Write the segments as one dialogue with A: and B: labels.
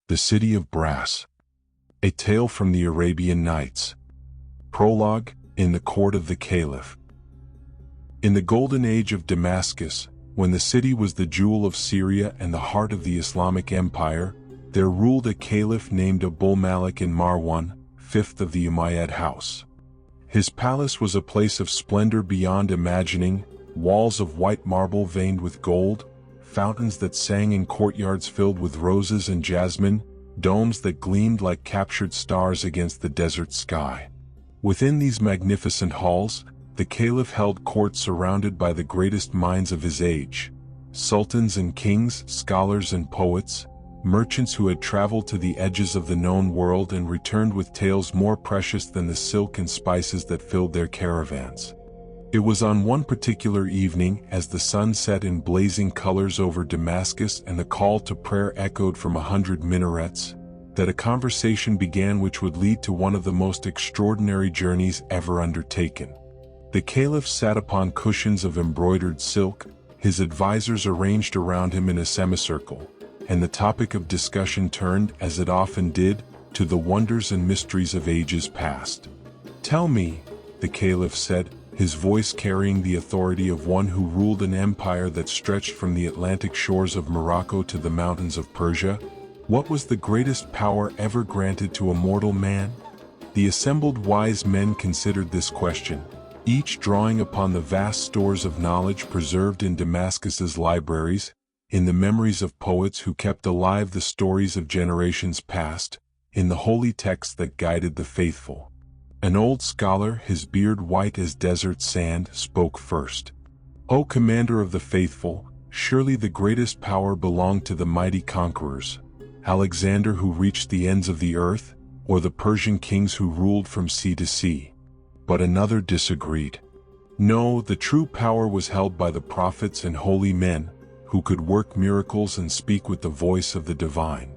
A: The City of Brass. A Tale from the Arabian Nights. Prologue, in the court of the Caliph. In the golden age of Damascus, when the city was the jewel of Syria and the heart of the Islamic Empire, there ruled a caliph named al-Malik in Marwan, fifth of the Umayyad house. His palace was a place of splendor beyond imagining, walls of white marble veined with gold, fountains that sang in courtyards filled with roses and jasmine, domes that gleamed like captured stars against the desert sky. Within these magnificent halls, the caliph held court surrounded by the greatest minds of his age, sultans and kings, scholars and poets, merchants who had traveled to the edges of the known world and returned with tales more precious than the silk and spices that filled their caravans. It was on one particular evening, as the sun set in blazing colors over Damascus and the call to prayer echoed from 100 minarets, that a conversation began which would lead to one of the most extraordinary journeys ever undertaken. The caliph sat upon cushions of embroidered silk, his advisors arranged around him in a semicircle, and the topic of discussion turned, as it often did, to the wonders and mysteries of ages past. "Tell me," the caliph said, his voice carrying the authority of one who ruled an empire that stretched from the Atlantic shores of Morocco to the mountains of Persia, "what was the greatest power ever granted to a mortal man?" The assembled wise men considered this question, each drawing upon the vast stores of knowledge preserved in Damascus's libraries, in the memories of poets who kept alive the stories of generations past, in the holy texts that guided the faithful. An old scholar, his beard white as desert sand, spoke first. "O commander of the faithful, surely the greatest power belonged to the mighty conquerors, Alexander who reached the ends of the earth, or the Persian kings who ruled from sea to sea." But another disagreed. "No, the true power was held by the prophets and holy men, who could work miracles and speak with the voice of the divine."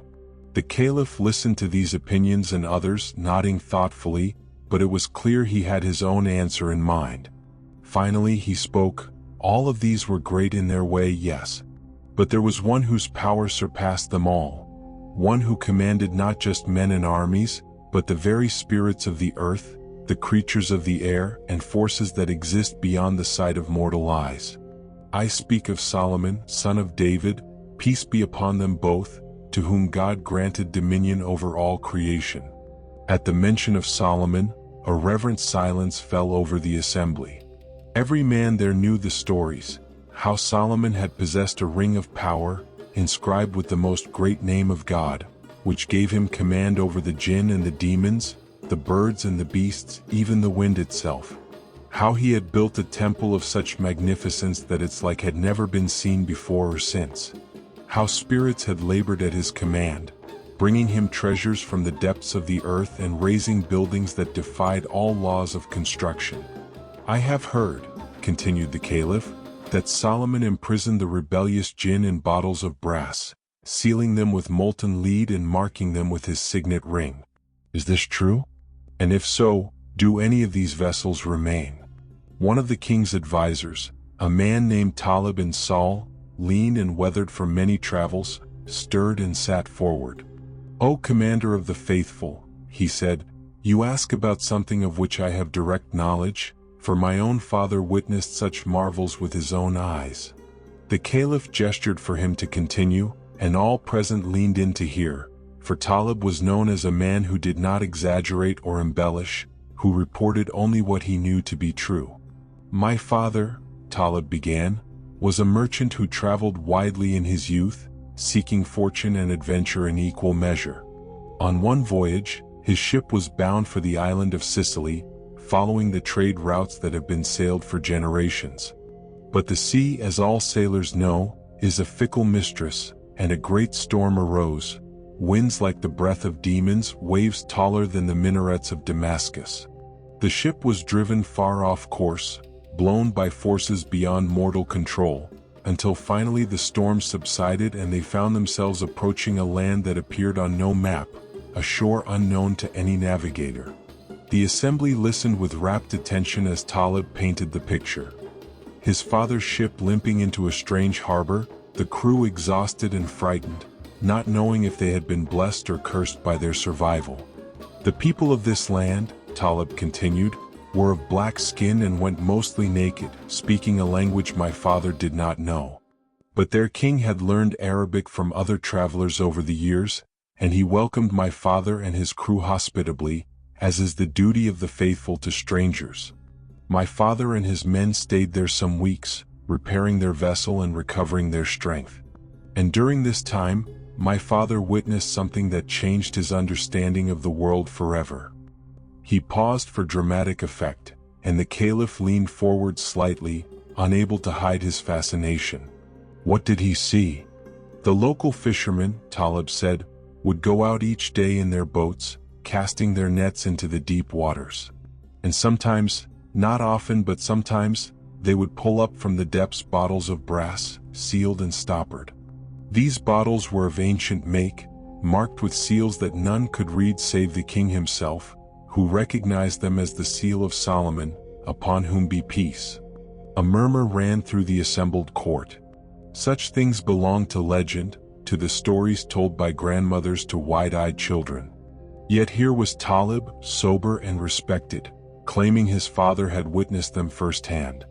A: The caliph listened to these opinions and others, nodding thoughtfully, but it was clear he had his own answer in mind. Finally he spoke. "All of these were great in their way, yes. But there was one whose power surpassed them all. One who commanded not just men and armies, but the very spirits of the earth, the creatures of the air, and forces that exist beyond the sight of mortal eyes. I speak of Solomon, son of David, peace be upon them both, to whom God granted dominion over all creation." At the mention of Solomon, a reverent silence fell over the assembly. Every man there knew the stories, how Solomon had possessed a ring of power, inscribed with the most great name of God, which gave him command over the Jinn and the demons, the birds and the beasts, even the wind itself. How he had built a temple of such magnificence that its like had never been seen before or since. How spirits had labored at his command, bringing him treasures from the depths of the earth and raising buildings that defied all laws of construction. "I have heard," continued the caliph, "that Solomon imprisoned the rebellious Jinn in bottles of brass, sealing them with molten lead and marking them with his signet ring. Is this true? And if so, do any of these vessels remain?" One of the king's advisors, a man named Talib bin Saul, lean and weathered from many travels, stirred and sat forward. "O commander of the faithful," he said, "you ask about something of which I have direct knowledge, for my own father witnessed such marvels with his own eyes." The caliph gestured for him to continue, and all present leaned in to hear, for Talib was known as a man who did not exaggerate or embellish, who reported only what he knew to be true. "My father," Talib began, "was a merchant who traveled widely in his youth, seeking fortune and adventure in equal measure. On one voyage, his ship was bound for the island of Sicily, following the trade routes that have been sailed for generations. But the sea, as all sailors know, is a fickle mistress, and a great storm arose, winds like the breath of demons, waves taller than the minarets of Damascus. The ship was driven far off course, blown by forces beyond mortal control, until finally the storm subsided and they found themselves approaching a land that appeared on no map, a shore unknown to any navigator." The assembly listened with rapt attention as Talib painted the picture. His father's ship limping into a strange harbor, the crew exhausted and frightened, not knowing if they had been blessed or cursed by their survival. The people of this land, Talib continued, were of black skin and went mostly naked, speaking a language my father did not know. But their king had learned Arabic from other travelers over the years, and he welcomed my father and his crew hospitably, as is the duty of the faithful to strangers. My father and his men stayed there some weeks, repairing their vessel and recovering their strength. And during this time, my father witnessed something that changed his understanding of the world forever. He paused for dramatic effect, and the Caliph leaned forward slightly, unable to hide his fascination. What did he see? The local fishermen, Talib said, would go out each day in their boats, casting their nets into the deep waters. And sometimes, not often but sometimes, they would pull up from the depths bottles of brass, sealed and stoppered. These bottles were of ancient make, marked with seals that none could read save the king himself, who recognized them as the seal of Solomon, upon whom be peace. A murmur ran through the assembled court. Such things belonged to legend, to the stories told by grandmothers to wide-eyed children. Yet here was Talib, sober and respected, claiming his father had witnessed them firsthand.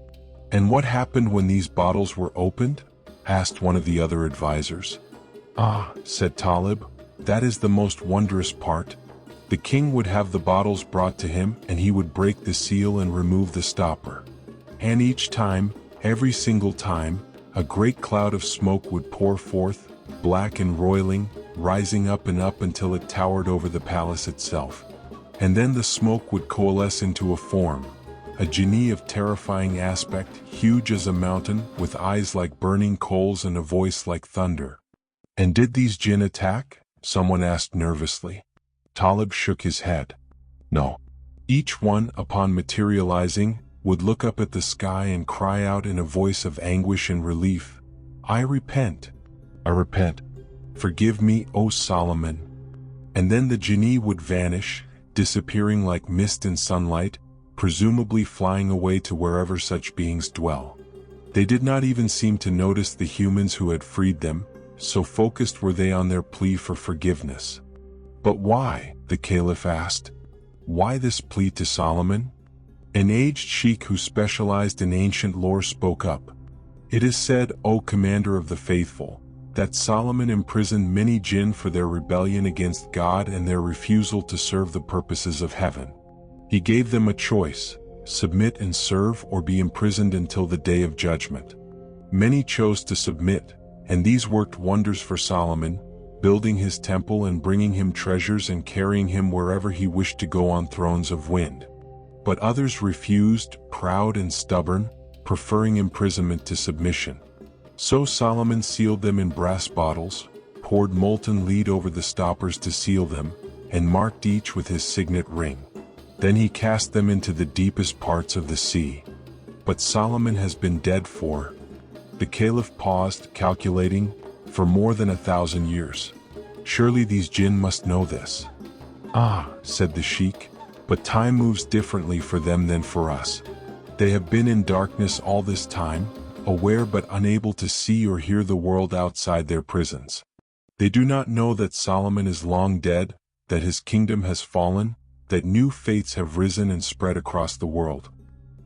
A: And what happened when these bottles were opened? Asked one of the other advisors. Ah, said Talib, that is the most wondrous part. The king would have the bottles brought to him and he would break the seal and remove the stopper. And each time, every single time, a great cloud of smoke would pour forth, black and roiling, rising up and up until it towered over the palace itself. And then the smoke would coalesce into a form, a genie of terrifying aspect, huge as a mountain, with eyes like burning coals and a voice like thunder. And did these jinn attack? Someone asked nervously. Talib shook his head. No. Each one, upon materializing, would look up at the sky and cry out in a voice of anguish and relief, I repent. I repent. Forgive me, O Solomon. And then the genie would vanish, disappearing like mist in sunlight, presumably flying away to wherever such beings dwell. They did not even seem to notice the humans who had freed them, so focused were they on their plea for forgiveness. But why? The Caliph asked. Why this plea to Solomon? An aged sheikh who specialized in ancient lore spoke up. It is said, O commander of the faithful, that Solomon imprisoned many jinn for their rebellion against God and their refusal to serve the purposes of heaven. He gave them a choice, submit and serve or be imprisoned until the day of judgment. Many chose to submit, and these worked wonders for Solomon, building his temple and bringing him treasures and carrying him wherever he wished to go on thrones of wind. But others refused, proud and stubborn, preferring imprisonment to submission. So Solomon sealed them in brass bottles, poured molten lead over the stoppers to seal them, and marked each with his signet ring. Then he cast them into the deepest parts of the sea. But Solomon has been dead for, the Caliph paused, calculating, for more than 1,000 years. Surely these jinn must know this. Ah, said the sheikh, but time moves differently for them than for us. They have been in darkness all this time, aware but unable to see or hear the world outside their prisons. They do not know that Solomon is long dead, that his kingdom has fallen, that new faiths have risen and spread across the world.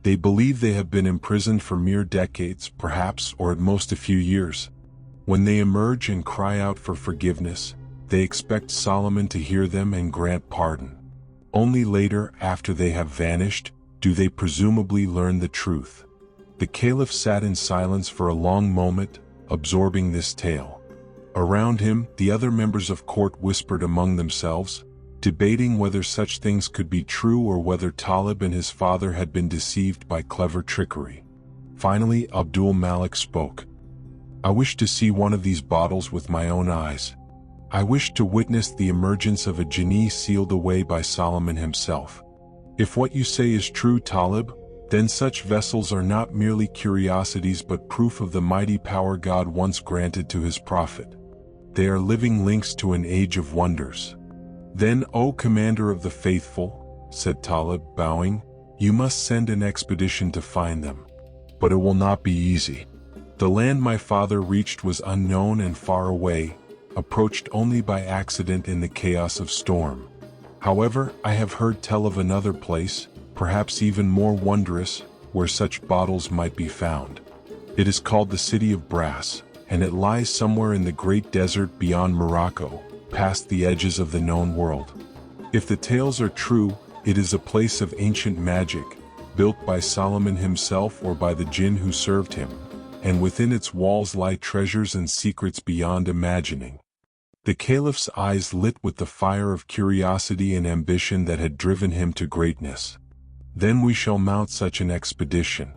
A: They believe they have been imprisoned for mere decades, perhaps, or at most a few years. When they emerge and cry out for forgiveness, they expect Solomon to hear them and grant pardon. Only later, after they have vanished, do they presumably learn the truth. The Caliph sat in silence for a long moment, absorbing this tale. Around him, the other members of court whispered among themselves, debating whether such things could be true or whether Talib and his father had been deceived by clever trickery. Finally, al-Malik spoke. I wish to see one of these bottles with my own eyes. I wish to witness the emergence of a genie sealed away by Solomon himself. If what you say is true, Talib, then such vessels are not merely curiosities but proof of the mighty power God once granted to his prophet. They are living links to an age of wonders. Then, O commander of the faithful, said Talib, bowing, you must send an expedition to find them. But it will not be easy. The land my father reached was unknown and far away, approached only by accident in the chaos of storm. However, I have heard tell of another place, perhaps even more wondrous, where such bottles might be found. It is called the City of Brass, and it lies somewhere in the great desert beyond Morocco, past the edges of the known world. If the tales are true, it is a place of ancient magic, built by Solomon himself or by the Jinn who served him, and within its walls lie treasures and secrets beyond imagining. The Caliph's eyes lit with the fire of curiosity and ambition that had driven him to greatness. Then we shall mount such an expedition.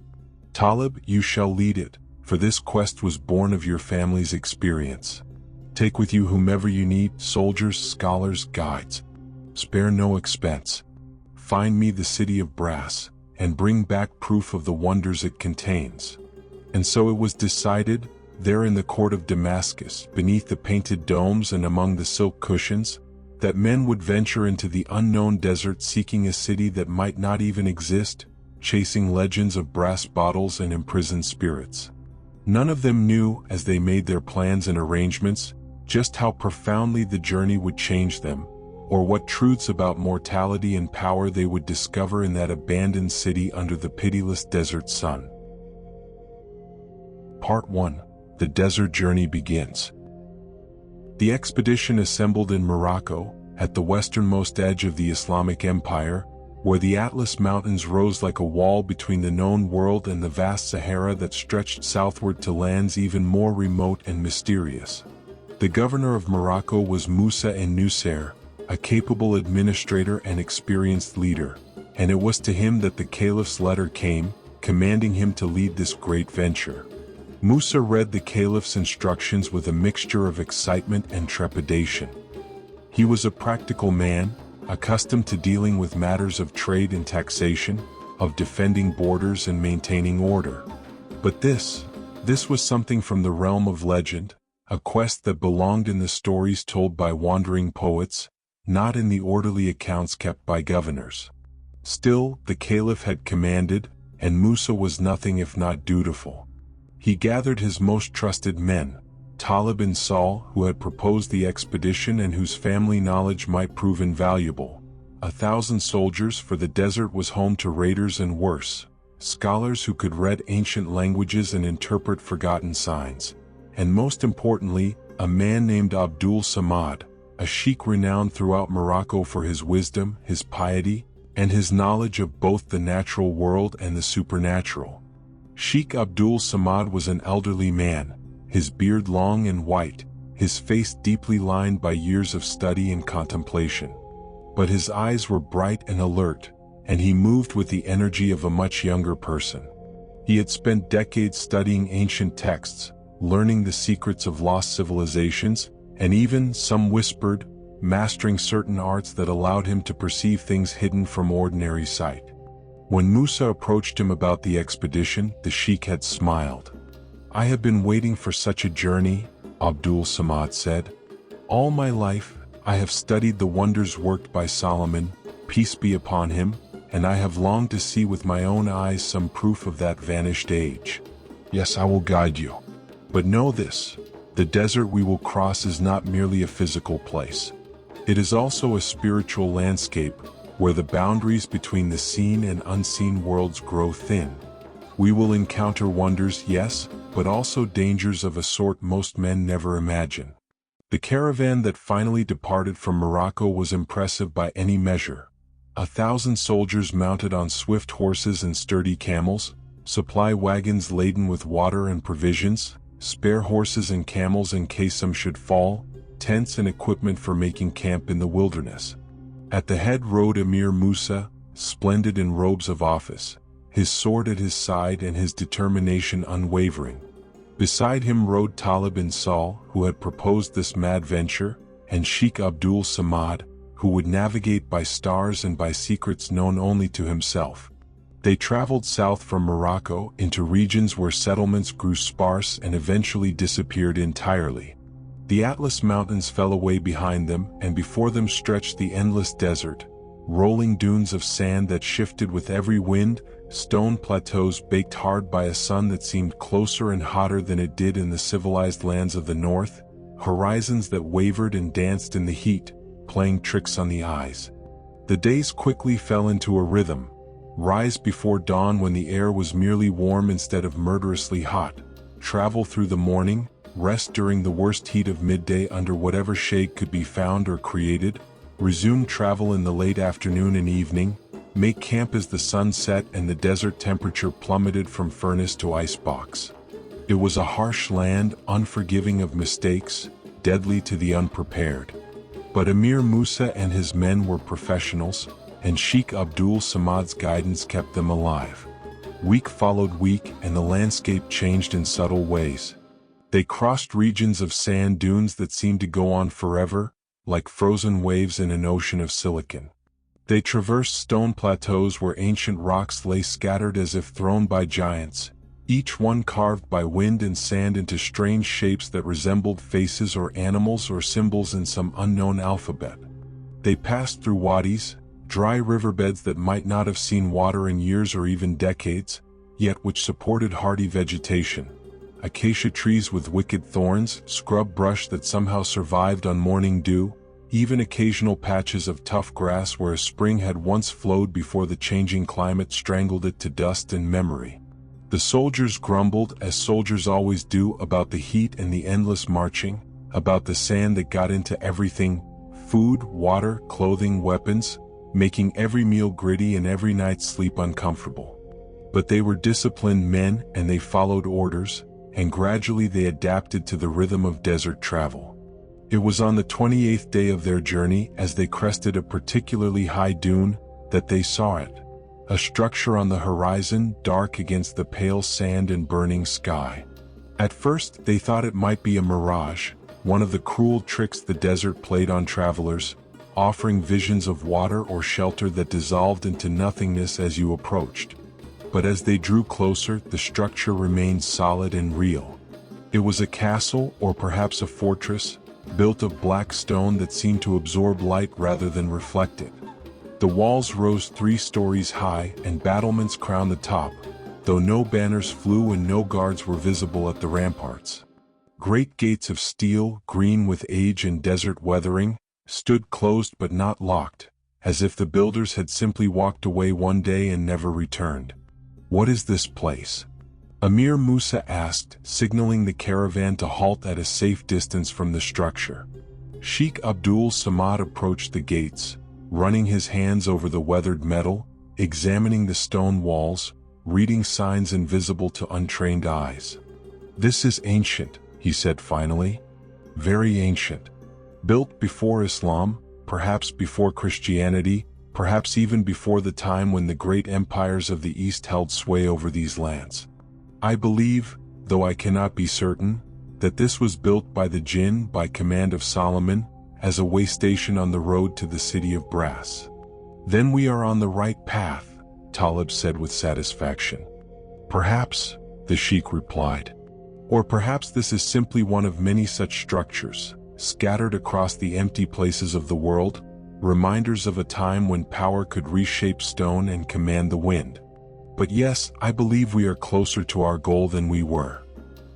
A: Talib, you shall lead it, for this quest was born of your family's experience. Take with you whomever you need, soldiers, scholars, guides. Spare no expense. Find me the City of Brass, and bring back proof of the wonders it contains. And so it was decided, there in the court of Damascus, beneath the painted domes and among the silk cushions, that men would venture into the unknown desert seeking a city that might not even exist, chasing legends of brass bottles and imprisoned spirits. None of them knew, as they made their plans and arrangements, just how profoundly the journey would change them, or what truths about mortality and power they would discover in that abandoned city under the pitiless desert sun. Part 1. The desert journey begins. The expedition assembled in Morocco, at the westernmost edge of the Islamic Empire, where the Atlas Mountains rose like a wall between the known world and the vast Sahara that stretched southward to lands even more remote and mysterious. The governor of Morocco was Musa Nusayr, a capable administrator and experienced leader, and it was to him that the Caliph's letter came, commanding him to lead this great venture. Musa read the Caliph's instructions with a mixture of excitement and trepidation. He was a practical man, accustomed to dealing with matters of trade and taxation, of defending borders and maintaining order. But this was something from the realm of legend, a quest that belonged in the stories told by wandering poets, not in the orderly accounts kept by governors. Still, the Caliph had commanded, and Musa was nothing if not dutiful. He gathered his most trusted men, Talib and Saul, who had proposed the expedition and whose family knowledge might prove invaluable, 1,000 soldiers, for the desert was home to raiders and worse, scholars who could read ancient languages and interpret forgotten signs, and most importantly, a man named Abdul Samad, a sheikh renowned throughout Morocco for his wisdom, his piety, and his knowledge of both the natural world and the supernatural. Sheikh Abdul Samad was an elderly man, his beard long and white, his face deeply lined by years of study and contemplation. But his eyes were bright and alert, and he moved with the energy of a much younger person. He had spent decades studying ancient texts, learning the secrets of lost civilizations, and even, some whispered, mastering certain arts that allowed him to perceive things hidden from ordinary sight. When Musa approached him about the expedition, the sheikh had smiled. "I have been waiting for such a journey," Abdul Samad said. "All my life, I have studied the wonders worked by Solomon, peace be upon him, and I have longed to see with my own eyes some proof of that vanished age. Yes, I will guide you. But know this, the desert we will cross is not merely a physical place. It is also a spiritual landscape, where the boundaries between the seen and unseen worlds grow thin. We will encounter wonders, yes, but also dangers of a sort most men never imagine." The caravan that finally departed from Morocco was impressive by any measure. 1,000 soldiers mounted on swift horses and sturdy camels, supply wagons laden with water and provisions, spare horses and camels in case some should fall, tents and equipment for making camp in the wilderness. At the head rode Emir Musa, splendid in robes of office, his sword at his side and his determination unwavering. Beside him rode Talib and Saul, who had proposed this mad venture, and Sheikh Abdul Samad, who would navigate by stars and by secrets known only to himself. They traveled south from Morocco into regions where settlements grew sparse and eventually disappeared entirely. The Atlas Mountains fell away behind them, and before them stretched the endless desert, rolling dunes of sand that shifted with every wind, stone plateaus baked hard by a sun that seemed closer and hotter than it did in the civilized lands of the north, horizons that wavered and danced in the heat, playing tricks on the eyes. The days quickly fell into a rhythm: rise before dawn when the air was merely warm instead of murderously hot, travel through the morning, rest during the worst heat of midday under whatever shade could be found or created, resume travel in the late afternoon and evening, make camp as the sun set and the desert temperature plummeted from furnace to icebox. It was a harsh land, unforgiving of mistakes, deadly to the unprepared. But Emir Musa and his men were professionals, and Sheikh Abdul Samad's guidance kept them alive. Week followed week, and the landscape changed in subtle ways. They crossed regions of sand dunes that seemed to go on forever, like frozen waves in an ocean of silicon. They traversed stone plateaus where ancient rocks lay scattered as if thrown by giants, each one carved by wind and sand into strange shapes that resembled faces or animals or symbols in some unknown alphabet. They passed through wadis, dry riverbeds that might not have seen water in years or even decades, yet which supported hardy vegetation. Acacia trees with wicked thorns, scrub brush that somehow survived on morning dew, even occasional patches of tough grass where a spring had once flowed before the changing climate strangled it to dust and memory. The soldiers grumbled, as soldiers always do, about the heat and the endless marching, about the sand that got into everything: food, water, clothing, weapons, making every meal gritty and every night's sleep uncomfortable. But they were disciplined men, and they followed orders, and gradually they adapted to the rhythm of desert travel. It was on the 28th day of their journey, as they crested a particularly high dune, that they saw it. A structure on the horizon, dark against the pale sand and burning sky. At first, they thought it might be a mirage, one of the cruel tricks the desert played on travelers, offering visions of water or shelter that dissolved into nothingness as you approached. But as they drew closer, the structure remained solid and real. It was a castle, or perhaps a fortress, built of black stone that seemed to absorb light rather than reflect it. The walls rose 3 stories high, and battlements crowned the top, though no banners flew and no guards were visible at the ramparts. Great gates of steel, green with age and desert weathering, stood closed but not locked, as if the builders had simply walked away one day and never returned. "What is this place?" Emir Musa asked, signaling the caravan to halt at a safe distance from the structure. Sheikh Abdul Samad approached the gates, running his hands over the weathered metal, examining the stone walls, reading signs invisible to untrained eyes. "This is ancient," he said finally. "Very ancient. Built before Islam, perhaps before Christianity, perhaps even before the time when the great empires of the East held sway over these lands. I believe, though I cannot be certain, that this was built by the Jinn by command of Solomon, as a way station on the road to the city of brass." "Then we are on the right path," Talib said with satisfaction. "Perhaps," the sheikh replied. "Or perhaps this is simply one of many such structures, scattered across the empty places of the world, reminders of a time when power could reshape stone and command the wind. But yes, I believe we are closer to our goal than we were."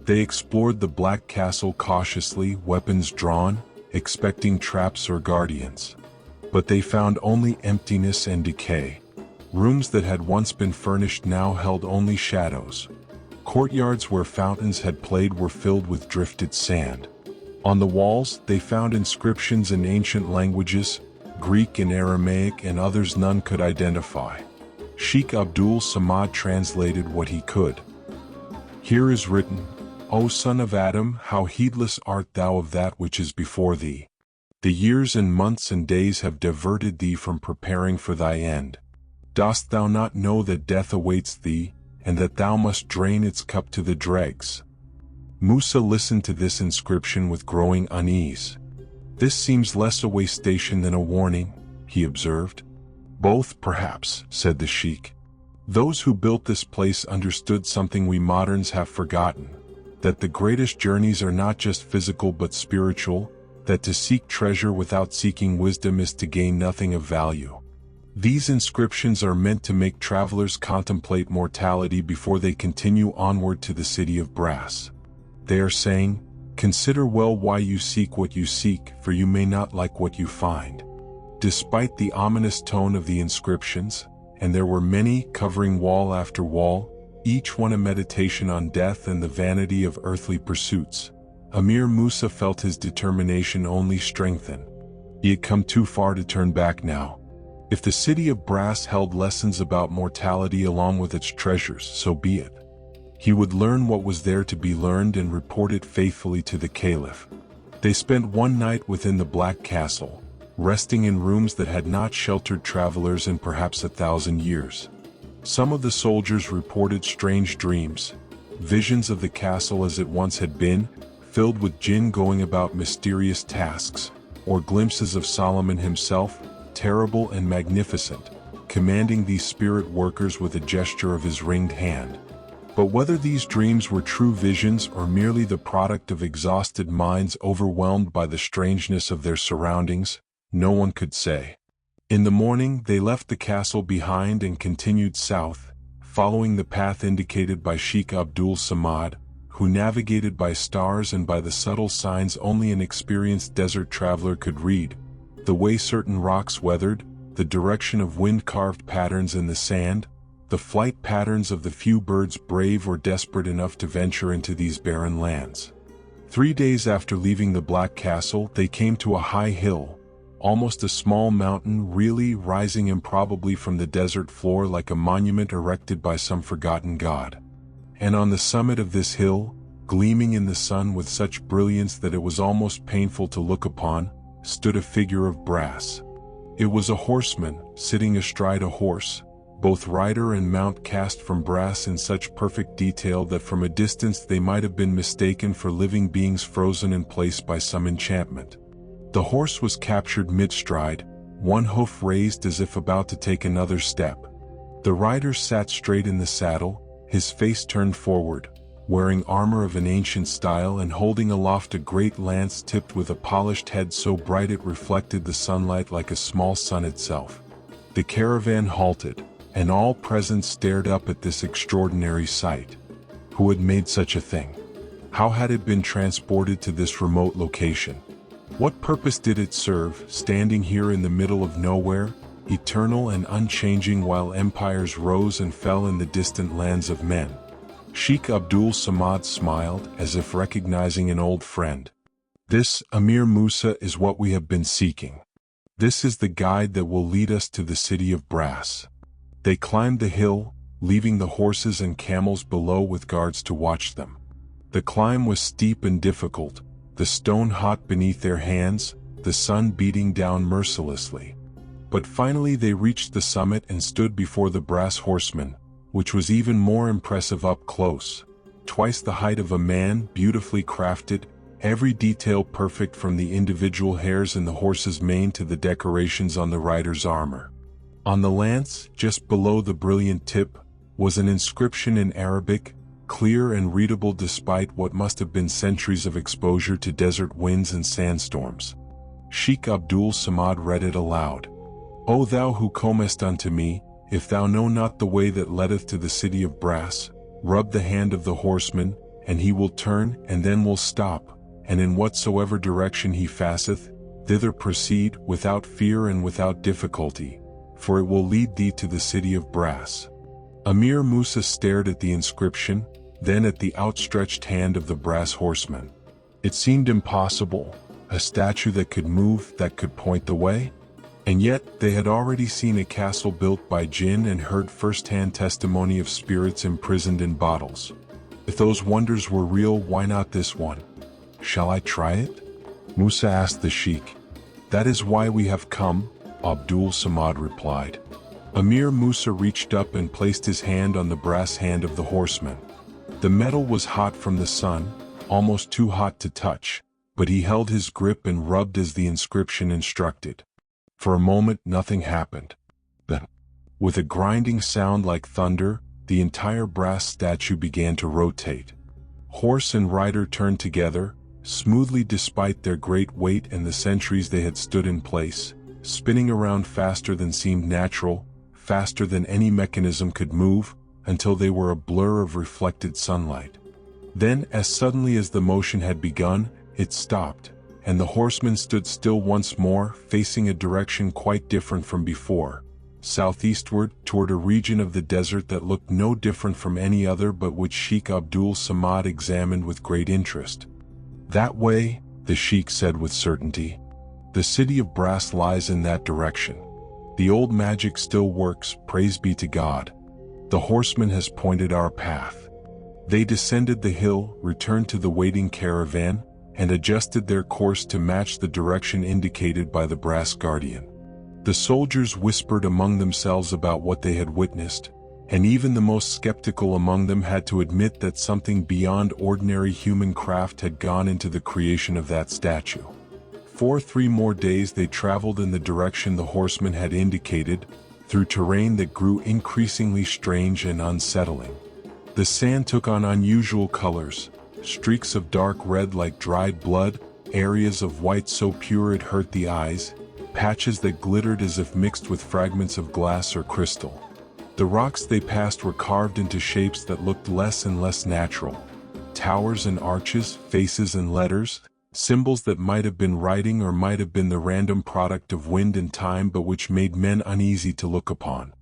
A: They explored the black castle cautiously, weapons drawn, expecting traps or guardians. But they found only emptiness and decay. Rooms that had once been furnished now held only shadows. Courtyards where fountains had played were filled with drifted sand. On the walls, they found inscriptions in ancient languages, Greek and Aramaic, and others none could identify. Sheikh Abdul Samad translated what he could. "Here is written, O son of Adam, how heedless art thou of that which is before thee. The years and months and days have diverted thee from preparing for thy end. Dost thou not know that death awaits thee, and that thou must drain its cup to the dregs?" Musa listened to this inscription with growing unease. "This seems less a way station than a warning," he observed. "Both, perhaps," said the sheikh. "Those who built this place understood something we moderns have forgotten, that the greatest journeys are not just physical but spiritual, that to seek treasure without seeking wisdom is to gain nothing of value. These inscriptions are meant to make travelers contemplate mortality before they continue onward to the city of brass. They are saying, Consider well why you seek what you seek, for you may not like what you find. Despite the ominous tone of the inscriptions, and there were many covering wall after wall, each one a meditation on death and the vanity of earthly pursuits, Emir Musa felt his determination only strengthen. He had come too far to turn back now. If the city of brass held lessons about mortality along with its treasures, so be it. He would learn what was there to be learned and report it faithfully to the Caliph. They spent one night within the Black Castle, resting in rooms that had not sheltered travelers in perhaps 1,000 years. Some of the soldiers reported strange dreams, visions of the castle as it once had been, filled with jinn going about mysterious tasks, or glimpses of Solomon himself, terrible and magnificent, commanding these spirit workers with a gesture of his ringed hand. But whether these dreams were true visions or merely the product of exhausted minds overwhelmed by the strangeness of their surroundings, no one could say. In the morning they left the castle behind and continued south, following the path indicated by Sheikh Abdul Samad, who navigated by stars and by the subtle signs only an experienced desert traveler could read, the way certain rocks weathered, the direction of wind-carved patterns in the sand, the flight patterns of the few birds brave or desperate enough to venture into these barren lands. 3 days after leaving the Black Castle, they came to a high hill, almost a small mountain really rising improbably from the desert floor like a monument erected by some forgotten god. And on the summit of this hill, gleaming in the sun with such brilliance that it was almost painful to look upon, stood a figure of brass. It was a horseman, sitting astride a horse, both rider and mount cast from brass in such perfect detail that from a distance they might have been mistaken for living beings frozen in place by some enchantment. The horse was captured mid-stride, one hoof raised as if about to take another step. The rider sat straight in the saddle, his face turned forward, wearing armor of an ancient style and holding aloft a great lance tipped with a polished head so bright it reflected the sunlight like a small sun itself. The caravan halted, and all present stared up at this extraordinary sight. Who had made such a thing? How had it been transported to this remote location? What purpose did it serve, standing here in the middle of nowhere, eternal and unchanging while empires rose and fell in the distant lands of men? Sheikh Abdul Samad smiled, as if recognizing an old friend. This, Emir Musa, is what we have been seeking. This is the guide that will lead us to the city of brass. They climbed the hill, leaving the horses and camels below with guards to watch them. The climb was steep and difficult, the stone hot beneath their hands, the sun beating down mercilessly. But finally they reached the summit and stood before the brass horseman, which was even more impressive up close. Twice the height of a man, beautifully crafted, every detail perfect from the individual hairs in the horse's mane to the decorations on the rider's armor. On the lance, just below the brilliant tip, was an inscription in Arabic, clear and readable despite what must have been centuries of exposure to desert winds and sandstorms. Sheikh Abdul Samad read it aloud. O thou who comest unto me, if thou know not the way that leadeth to the city of brass, rub the hand of the horseman, and he will turn, and then will stop, and in whatsoever direction he fasteth, thither proceed, without fear and without difficulty, for it will lead thee to the city of brass. Emir Musa stared at the inscription, then at the outstretched hand of the brass horseman. It seemed impossible, a statue that could move, that could point the way? And yet, they had already seen a castle built by Jinn and heard first-hand testimony of spirits imprisoned in bottles. If those wonders were real, why not this one? Shall I try it? Musa asked the sheikh. That is why we have come, Abdul Samad replied. Emir Musa reached up and placed his hand on the brass hand of the horseman. The metal was hot from the sun, almost too hot to touch, but he held his grip and rubbed as the inscription instructed. For a moment nothing happened. Then, with a grinding sound like thunder, the entire brass statue began to rotate. Horse and rider turned together, smoothly despite their great weight and the centuries they had stood in place, spinning around faster than seemed natural, faster than any mechanism could move, until they were a blur of reflected sunlight. Then, as suddenly as the motion had begun, it stopped, and the horseman stood still once more, facing a direction quite different from before, southeastward, toward a region of the desert that looked no different from any other but which Sheikh Abdul Samad examined with great interest. "That way," the sheikh said with certainty. "The city of brass lies in that direction. The old magic still works, praise be to God. The horseman has pointed our path." They descended the hill, returned to the waiting caravan, and adjusted their course to match the direction indicated by the brass guardian. The soldiers whispered among themselves about what they had witnessed, and even the most skeptical among them had to admit that something beyond ordinary human craft had gone into the creation of that statue. For 3 more days they traveled in the direction the horseman had indicated, through terrain that grew increasingly strange and unsettling. The sand took on unusual colors, streaks of dark red like dried blood, areas of white so pure it hurt the eyes, patches that glittered as if mixed with fragments of glass or crystal. The rocks they passed were carved into shapes that looked less and less natural. Towers and arches, faces and letters, symbols that might have been writing or might have been the random product of wind and time but which made men uneasy to look upon.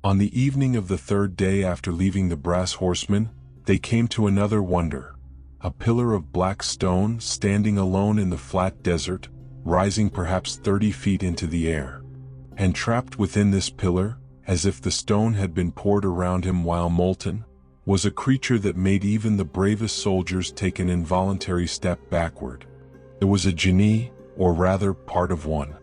A: On the evening of the 3rd day after leaving the brass horseman, they came to another wonder. A pillar of black stone standing alone in the flat desert, rising perhaps 30 feet into the air. And trapped within this pillar, as if the stone had been poured around him while molten, was a creature that made even the bravest soldiers take an involuntary step backward. It was a Jinni, or rather, part of one.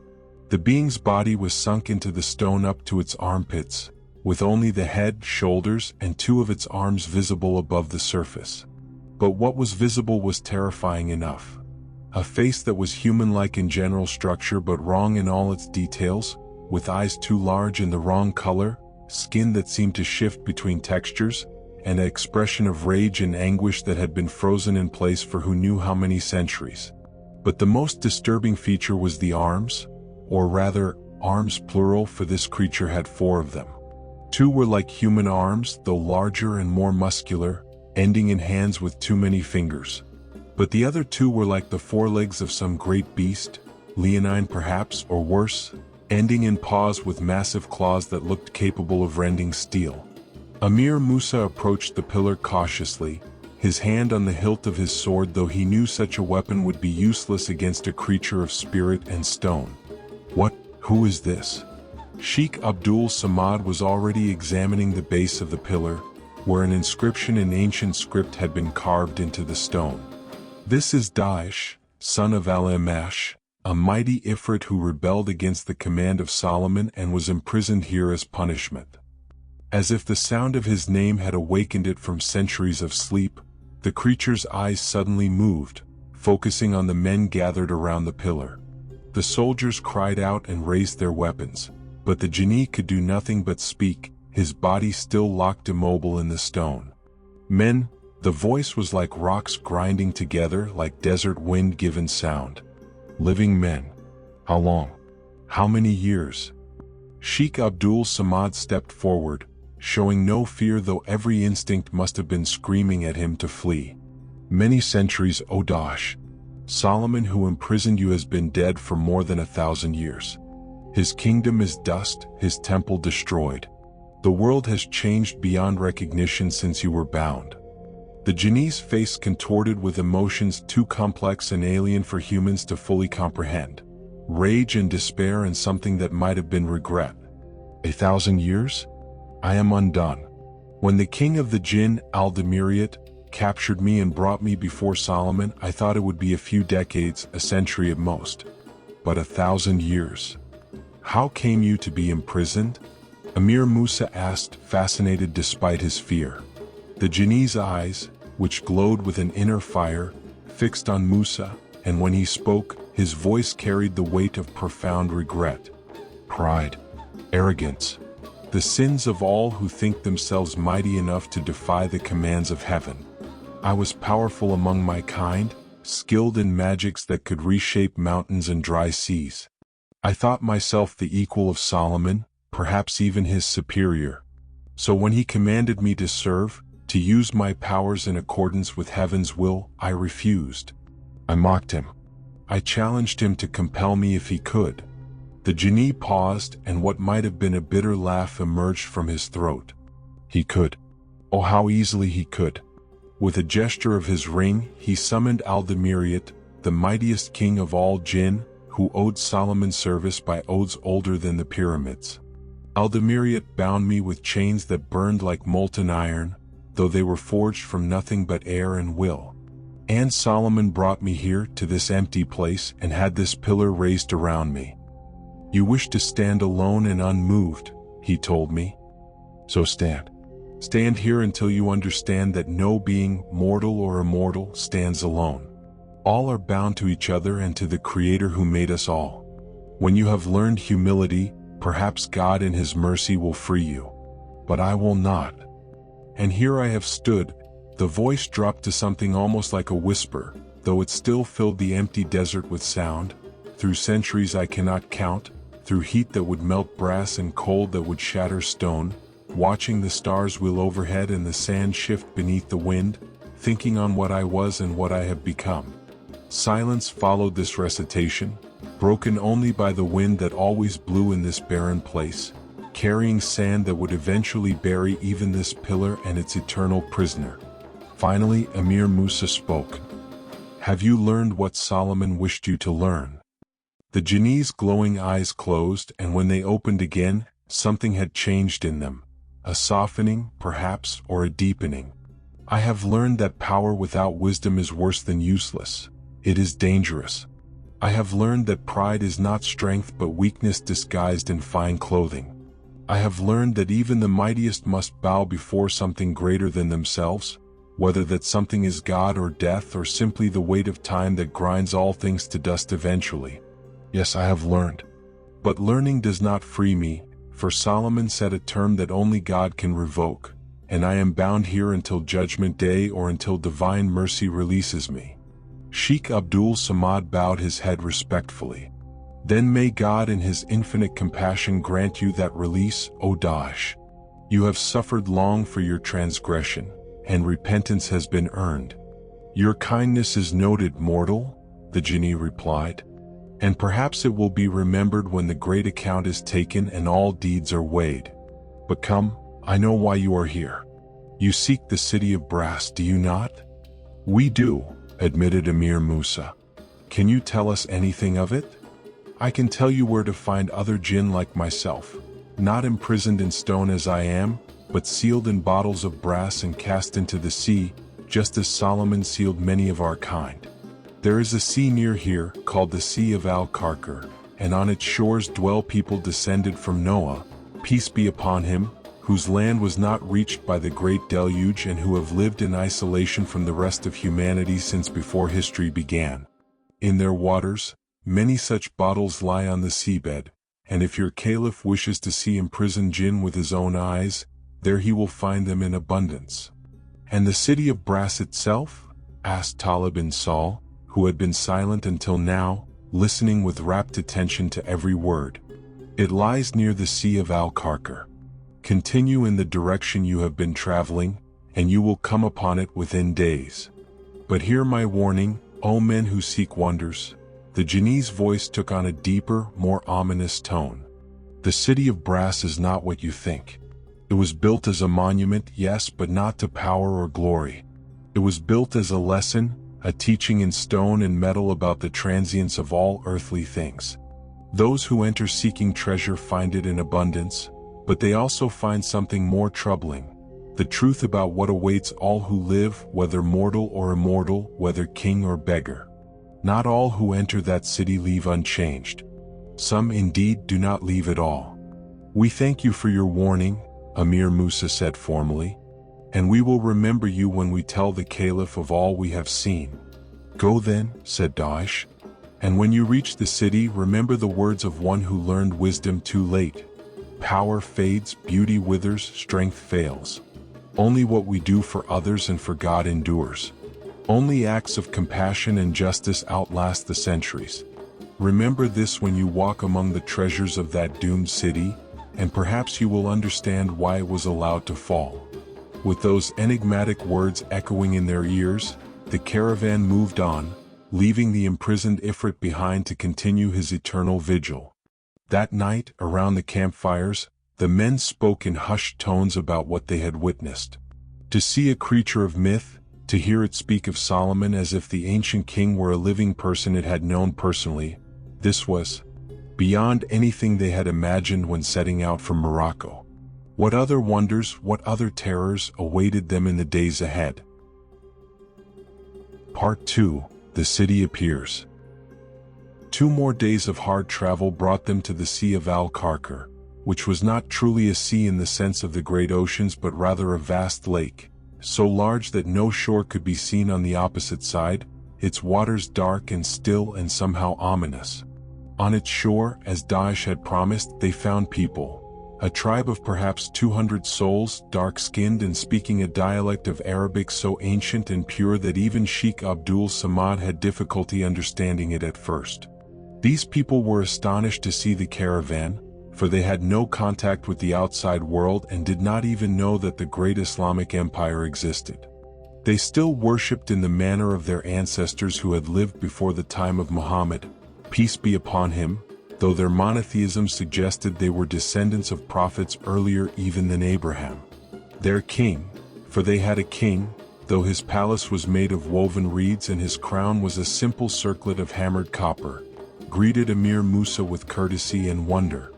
A: The being's body was sunk into the stone up to its armpits, with only the head, shoulders, and 2 of its arms visible above the surface. But what was visible was terrifying enough. A face that was human-like in general structure but wrong in all its details, with eyes too large and the wrong color, skin that seemed to shift between textures, and an expression of rage and anguish that had been frozen in place for who knew how many centuries. But the most disturbing feature was the arms, or rather, arms plural, for this creature had 4 of them. 2 were like human arms, though larger and more muscular, ending in hands with too many fingers. But the other 2 were like the forelegs of some great beast, leonine perhaps, or worse, ending in paws with massive claws that looked capable of rending steel. Emir Musa approached the pillar cautiously, his hand on the hilt of his sword, though he knew such a weapon would be useless against a creature of spirit and stone. Who is this?" Sheikh Abdul Samad was already examining the base of the pillar, where an inscription in ancient script had been carved into the stone. "This is Daesh, son of al-Amash, a mighty Ifrit who rebelled against the command of Solomon and was imprisoned here as punishment." As if the sound of his name had awakened it from centuries of sleep, the creature's eyes suddenly moved, focusing on the men gathered around the pillar. The soldiers cried out and raised their weapons, but the Jinni could do nothing but speak, his body still locked immobile in the stone. "Men," the voice was like rocks grinding together, like desert wind given sound. "Living men. How long? How many years?" Sheikh Abdul Samad stepped forward, showing no fear, though every instinct must have been screaming at him to flee. "Many centuries, O Daesh. Solomon who imprisoned you has been dead for more than 1,000 years. His kingdom is dust, his temple destroyed. The world has changed beyond recognition since you were bound." The Jinni's face contorted with emotions too complex and alien for humans to fully comprehend. Rage and despair and something that might have been regret. 1,000 years? I am undone. When the king of the Jinn, al-Damiriat, captured me and brought me before Solomon, I thought it would be a few decades, a century at most. But 1,000 years. How came you to be imprisoned? Emir Musa asked, fascinated despite his fear. The Jinni's eyes, which glowed with an inner fire, fixed on Musa, and when he spoke, his voice carried the weight of profound regret. Pride, arrogance, the sins of all who think themselves mighty enough to defy the commands of heaven. I was powerful among my kind, skilled in magics that could reshape mountains and dry seas. I thought myself the equal of Solomon, perhaps even his superior. So when he commanded me to serve, To use my powers in accordance with heaven's will, I refused. I mocked him. I challenged him to compel me if he could. The genie paused, and what might have been a bitter laugh emerged from his throat. He could. Oh, how easily he could. With a gesture of his ring, he summoned al-Damiriat, the mightiest king of all Jinn, who owed Solomon service by oaths older than the pyramids. Al-Damiriat bound me with chains that burned like molten iron, though they were forged from nothing but air and will. And Solomon brought me here to this empty place and had this pillar raised around me. You wish to stand alone and unmoved, he told me. So stand. Stand here until you understand that no being, mortal or immortal, stands alone. All are bound to each other and to the Creator who made us all. When you have learned humility, perhaps God in His mercy will free you. But I will not. And here I have stood. The voice dropped to something almost like a whisper, though it still filled the empty desert with sound. Through centuries I cannot count, through heat that would melt brass and cold that would shatter stone, watching the stars wheel overhead and the sand shift beneath the wind, thinking on what I was and what I have become. Silence followed this recitation, broken only by the wind that always blew in this barren place, carrying sand that would eventually bury even this pillar and its eternal prisoner. Finally, Emir Musa spoke. Have you learned what Solomon wished you to learn? The genie's glowing eyes closed, and when they opened again, something had changed in them. A softening, perhaps, or a deepening. I have learned that power without wisdom is worse than useless. It is dangerous. I have learned that pride is not strength but weakness disguised in fine clothing. I have learned that even the mightiest must bow before something greater than themselves, whether that something is God or death or simply the weight of time that grinds all things to dust eventually. Yes, I have learned. But learning does not free me, for Solomon set a term that only God can revoke, and I am bound here until Judgment Day or until divine mercy releases me. Sheikh Abdul Samad bowed his head respectfully. Then may God in His infinite compassion grant you that release, O Daesh. You have suffered long for your transgression, and repentance has been earned. Your kindness is noted, mortal, the genie replied, and perhaps it will be remembered when the great account is taken and all deeds are weighed. But come, I know why you are here. You seek the city of brass, do you not? We do, admitted Emir Musa. Can you tell us anything of it? I can tell you where to find other jinn like myself, not imprisoned in stone as I am, but sealed in bottles of brass and cast into the sea, just as Solomon sealed many of our kind. There is a sea near here, called the Sea of Al-Karkar, and on its shores dwell people descended from Noah, peace be upon him, whose land was not reached by the great deluge and who have lived in isolation from the rest of humanity since before history began. In their waters, many such bottles lie on the seabed, and if your Caliph wishes to see imprisoned jinn with his own eyes, there he will find them in abundance. And the city of brass itself? Asked Talib bin Saul, who had been silent until now, listening with rapt attention to every word. It lies near the Sea of Al-Karkar. Continue in the direction you have been traveling, and you will come upon it within days. But hear my warning, O men who seek wonders. The genie's voice took on a deeper, more ominous tone. The city of brass is not what you think. It was built as a monument, yes, but not to power or glory. It was built as a lesson, a teaching in stone and metal about the transience of all earthly things. Those who enter seeking treasure find it in abundance, but they also find something more troubling. The truth about what awaits all who live, whether mortal or immortal, whether king or beggar. Not all who enter that city leave unchanged. Some indeed do not leave at all. We thank you for your warning, Emir Musa said formally, and we will remember you when we tell the Caliph of all we have seen. Go then, said Daesh, and when you reach the city, remember the words of one who learned wisdom too late. Power fades, beauty withers, strength fails. Only what we do for others and for God endures. Only acts of compassion and justice outlast the centuries. Remember this when you walk among the treasures of that doomed city, and perhaps you will understand why it was allowed to fall. With those enigmatic words echoing in their ears, the caravan moved on, leaving the imprisoned Ifrit behind to continue his eternal vigil. That night, around the campfires, the men spoke in hushed tones about what they had witnessed. To see a creature of myth, to hear it speak of Solomon as if the ancient king were a living person it had known personally, this was beyond anything they had imagined when setting out from Morocco. What other wonders, what other terrors awaited them in the days ahead? Part 2. The City Appears. 2 more days of hard travel brought them to the Sea of Al-Karkar, which was not truly a sea in the sense of the great oceans but rather a vast lake, so large that no shore could be seen on the opposite side, its waters dark and still and somehow ominous. On its shore, as Daesh had promised, they found people, a tribe of perhaps 200 souls, dark-skinned and speaking a dialect of Arabic so ancient and pure that even Sheikh Abdul Samad had difficulty understanding it at first. These people were astonished to see the caravan, for they had no contact with the outside world and did not even know that the great Islamic empire existed. They still worshipped in the manner of their ancestors who had lived before the time of Muhammad, peace be upon him, though their monotheism suggested they were descendants of prophets earlier even than Abraham. Their king, for they had a king, though his palace was made of woven reeds and his crown was a simple circlet of hammered copper, greeted Emir Musa with courtesy and wonder.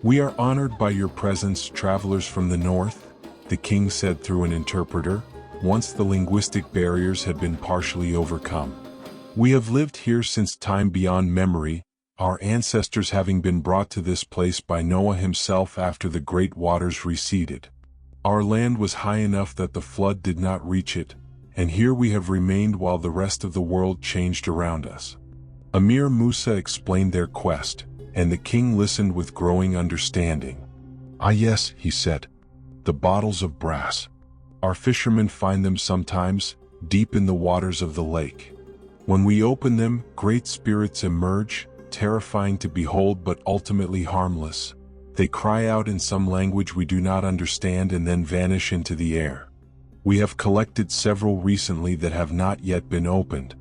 A: "We are honored by your presence, travelers from the north," the king said through an interpreter, once the linguistic barriers had been partially overcome. "We have lived here since time beyond memory, our ancestors having been brought to this place by Noah himself after the great waters receded. Our land was high enough that the flood did not reach it, and here we have remained while the rest of the world changed around us." Emir Musa explained their quest, and the king listened with growing understanding. "Ah yes," he said, "the bottles of brass. Our fishermen find them sometimes, deep in the waters of the lake. When we open them, great spirits emerge, terrifying to behold but ultimately harmless. They cry out in some language we do not understand and then vanish into the air. We have collected several recently that have not yet been opened.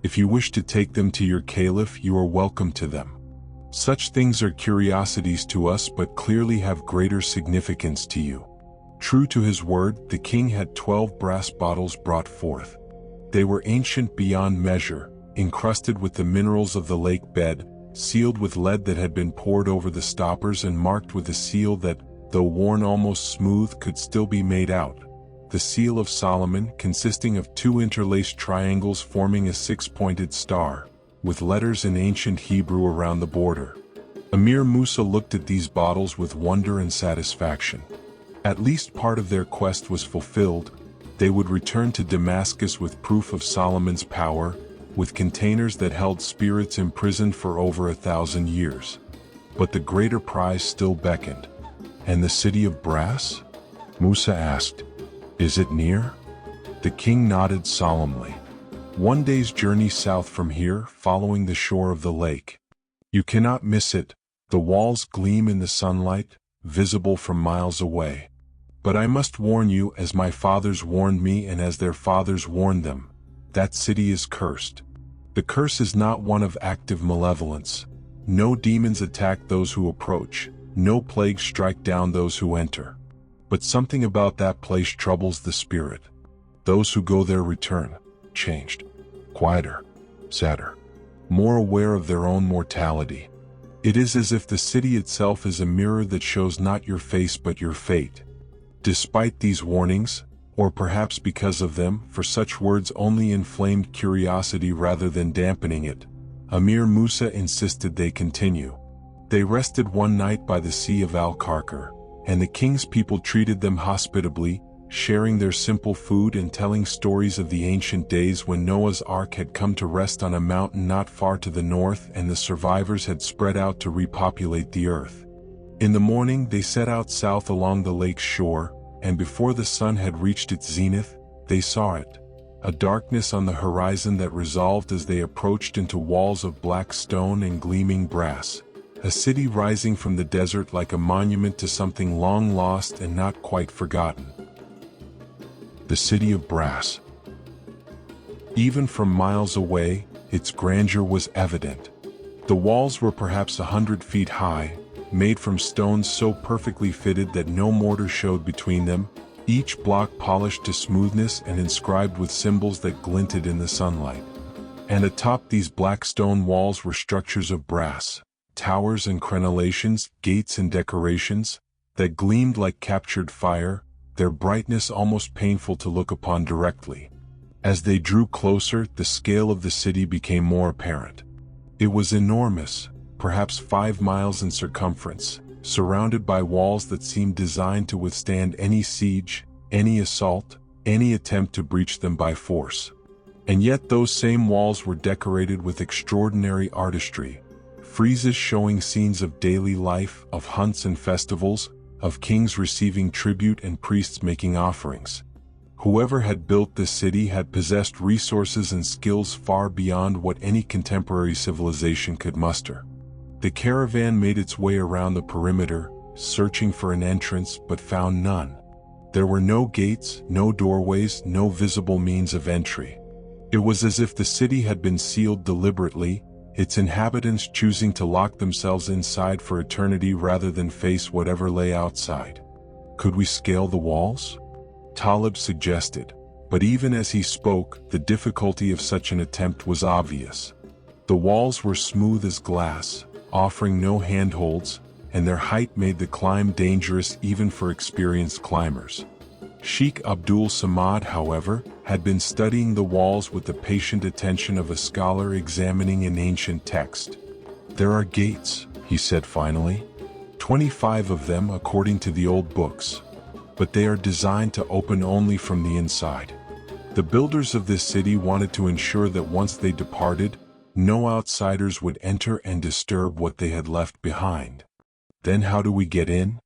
A: If you wish to take them to your caliph, you are welcome to them. Such things are curiosities to us but clearly have greater significance to you." True to his word, the king had 12 brass bottles brought forth. They were ancient beyond measure, encrusted with the minerals of the lake bed, sealed with lead that had been poured over the stoppers and marked with a seal that, though worn almost smooth, could still be made out. The seal of Solomon, consisting of 2 interlaced triangles forming a 6-pointed star, with letters in ancient Hebrew around the border. Emir Musa looked at these bottles with wonder and satisfaction. At least part of their quest was fulfilled. They would return to Damascus with proof of Solomon's power, with containers that held spirits imprisoned for over 1,000 years. But the greater prize still beckoned. "And the city of brass?" Musa asked. "Is it near?" The king nodded solemnly. "1 day's journey south from here, following the shore of the lake. You cannot miss it. The walls gleam in the sunlight, visible from miles away. But I must warn you, as my fathers warned me and as their fathers warned them, that city is cursed. The curse is not one of active malevolence. No demons attack those who approach, no plagues strike down those who enter. But something about that place troubles the spirit. Those who go there return, changed, quieter, sadder, more aware of their own mortality. It is as if the city itself is a mirror that shows not your face but your fate." Despite these warnings, or perhaps because of them, for such words only inflamed curiosity rather than dampening it, Emir Musa insisted they continue. They rested one night by the Sea of Al-Karkar, and the king's people treated them hospitably, sharing their simple food and telling stories of the ancient days when Noah's Ark had come to rest on a mountain not far to the north and the survivors had spread out to repopulate the earth. In the morning they set out south along the lake's shore, and before the sun had reached its zenith, they saw it. A darkness on the horizon that resolved as they approached into walls of black stone and gleaming brass. A city rising from the desert like a monument to something long lost and not quite forgotten. the city of brass. Even from miles away, its grandeur was evident. The walls were perhaps 100 feet high, made from stones so perfectly fitted that no mortar showed between them, each block polished to smoothness and inscribed with symbols that glinted in the sunlight. And atop these black stone walls were structures of brass, towers and crenellations, gates and decorations, that gleamed like captured fire, their brightness almost painful to look upon directly. As they drew closer, the scale of the city became more apparent. It was enormous, perhaps 5 miles in circumference, surrounded by walls that seemed designed to withstand any siege, any assault, any attempt to breach them by force. And yet those same walls were decorated with extraordinary artistry, friezes showing scenes of daily life, of hunts and festivals, of kings receiving tribute and priests making offerings. Whoever had built this city had possessed resources and skills far beyond what any contemporary civilization could muster. The caravan made its way around the perimeter, searching for an entrance but found none. There were no gates, no doorways, no visible means of entry. It was as if the city had been sealed deliberately, its inhabitants choosing to lock themselves inside for eternity rather than face whatever lay outside. Could we scale the walls? Talib suggested, but even as he spoke, the difficulty of such an attempt was obvious. The walls were smooth as glass, offering no handholds, and their height made the climb dangerous even for experienced climbers. Sheikh Abdul Samad, however, had been studying the walls with the patient attention of a scholar examining an ancient text. "There are gates," he said finally. 25 of them according to the old books. But they are designed to open only from the inside. The builders of this city wanted to ensure that once they departed, no outsiders would enter and disturb what they had left behind. "Then how do we get in?"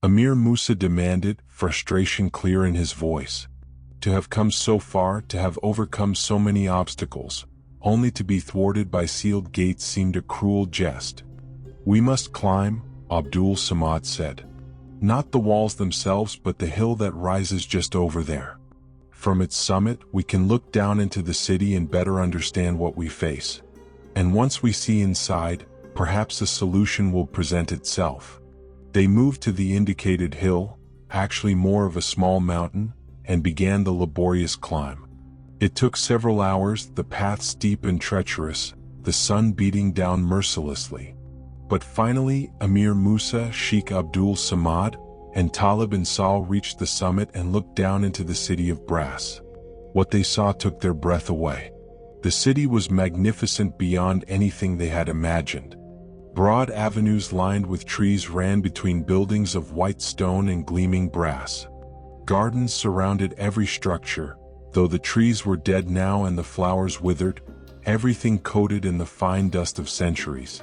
A: Emir Musa demanded, frustration clear in his voice. To have come so far, to have overcome so many obstacles, only to be thwarted by sealed gates seemed a cruel jest. "We must climb," Abdul Samad said. "Not the walls themselves but the hill that rises just over there. From its summit we can look down into the city and better understand what we face. And once we see inside, perhaps a solution will present itself." They moved to the indicated hill, actually more of a small mountain, and began the laborious climb. It took several hours, the path steep and treacherous, the sun beating down mercilessly. But finally, Emir Musa, Sheikh Abdul Samad, and Talib and Saul reached the summit and looked down into the city of brass. What they saw took their breath away. The city was magnificent beyond anything they had imagined. Broad avenues lined with trees ran between buildings of white stone and gleaming brass. Gardens surrounded every structure, though the trees were dead now and the flowers withered, everything coated in the fine dust of centuries.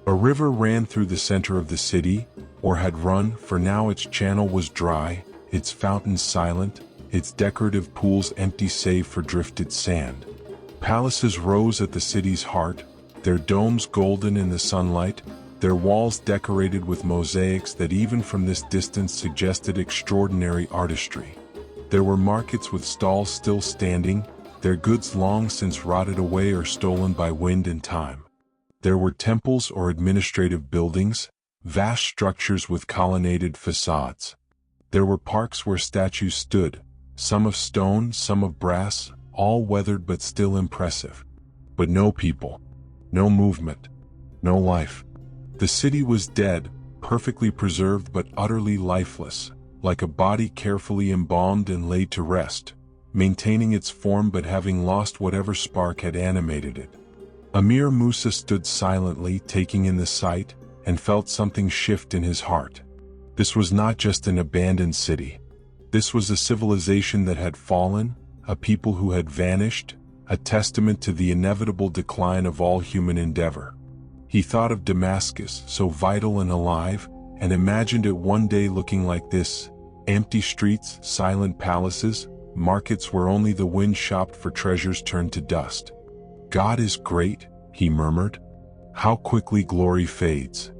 A: A river ran through the center of the city, or had run, for now its channel was dry, its fountains silent, its decorative pools empty save for drifted sand. Palaces rose at the city's heart, their domes golden in the sunlight, their walls decorated with mosaics that even from this distance suggested extraordinary artistry. There were markets with stalls still standing, their goods long since rotted away or stolen by wind and time. There were temples or administrative buildings, vast structures with colonnaded facades. There were parks where statues stood, some of stone, some of brass, all weathered but still impressive. But no people, no movement, no life. The city was dead, perfectly preserved but utterly lifeless, like a body carefully embalmed and laid to rest, maintaining its form but having lost whatever spark had animated it. Emir Musa stood silently, taking in the sight, and felt something shift in his heart. This was not just an abandoned city. This was a civilization that had fallen, a people who had vanished, a testament to the inevitable decline of all human endeavor. He thought of Damascus, so vital and alive, and imagined it one day looking like this: empty streets, silent palaces, markets where only the wind shopped for treasures turned to dust. "God is great," he murmured. "How quickly glory fades."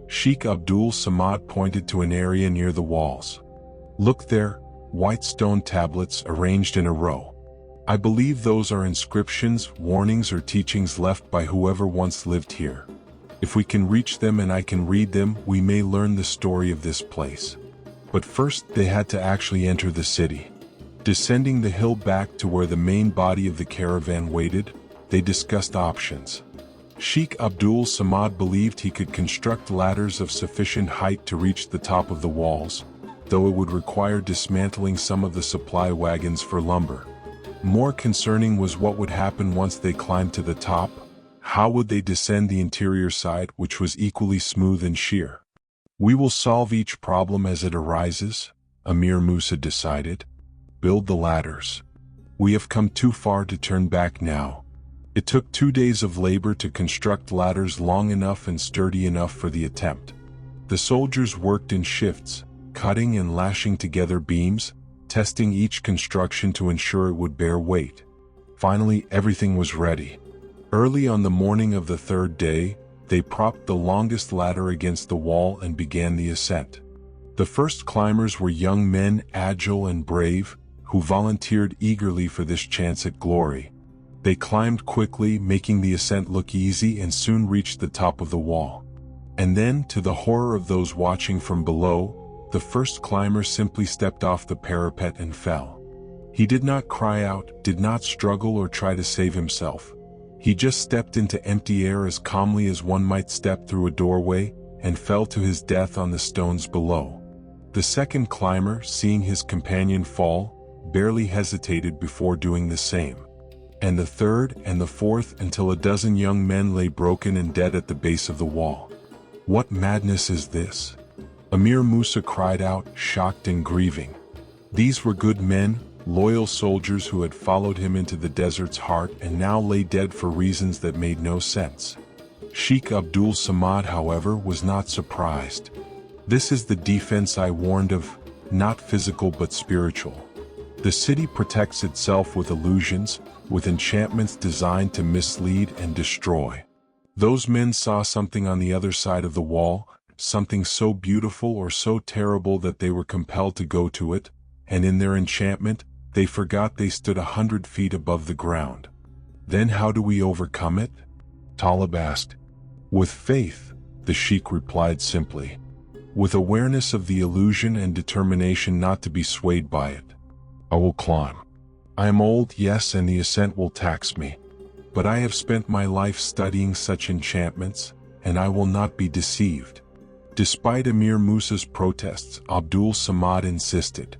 A: Sheikh Abdul Samad pointed to an area near the walls. "Look there," white stone tablets arranged in a row. I believe those are inscriptions, warnings, or teachings left by whoever once lived here. If we can reach them and I can read them, we may learn the story of this place. But first they had to actually enter the city. Descending the hill back to where the main body of the caravan waited, they discussed options. Sheikh Abdul Samad believed he could construct ladders of sufficient height to reach the top of the walls, though it would require dismantling some of the supply wagons for lumber. More concerning was what would happen once they climbed to the top. How would they descend the interior side, which was equally smooth and sheer? We will solve each problem as it arises, Emir Musa decided. Build the ladders. We have come too far to turn back now. It took 2 days of labor to construct ladders long enough and sturdy enough for the attempt. The soldiers worked in shifts, cutting and lashing together beams, testing each construction to ensure it would bear weight. Finally, everything was ready. Early on the morning of the 3rd day, they propped the longest ladder against the wall and began the ascent. The first climbers were young men, agile and brave, who volunteered eagerly for this chance at glory. They climbed quickly, making the ascent look easy, and soon reached the top of the wall. And then, to the horror of those watching from below, the first climber simply stepped off the parapet and fell. He did not cry out, did not struggle or try to save himself. He just stepped into empty air as calmly as one might step through a doorway, and fell to his death on the stones below. The second climber, seeing his companion fall, barely hesitated before doing the same. And the third and the fourth, until a dozen young men lay broken and dead at the base of the wall. What madness is this? Emir Musa cried out, shocked and grieving. These were good men, loyal soldiers who had followed him into the desert's heart and now lay dead for reasons that made no sense. Sheikh Abdul Samad, however, was not surprised. This is the defense I warned of, not physical but spiritual. The city protects itself with illusions, with enchantments designed to mislead and destroy. Those men saw something on the other side of the wall, something so beautiful or so terrible that they were compelled to go to it, and in their enchantment, they forgot they stood 100 feet above the ground. Then how do we overcome it? Talib asked. With faith, the sheikh replied simply. With awareness of the illusion and determination not to be swayed by it. I will climb. I am old, yes, and the ascent will tax me. But I have spent my life studying such enchantments, and I will not be deceived. Despite Emir Musa's protests, Abdul Samad insisted.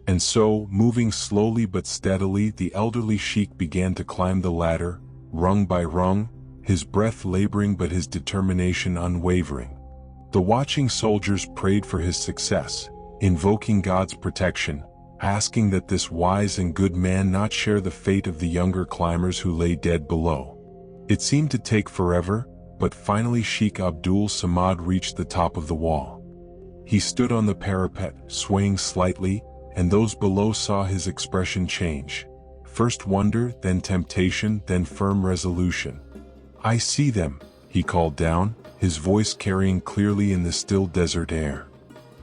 A: And so, moving slowly but steadily, the elderly sheikh began to climb the ladder, rung by rung, his breath laboring but his determination unwavering. The watching soldiers prayed for his success, invoking God's protection, asking that this wise and good man not share the fate of the younger climbers who lay dead below. It seemed to take forever, but finally Sheikh Abdul Samad reached the top of the wall. He stood on the parapet, swaying slightly, and those below saw his expression change. First wonder, then temptation, then firm resolution. I see them, he called down, his voice carrying clearly in the still desert air.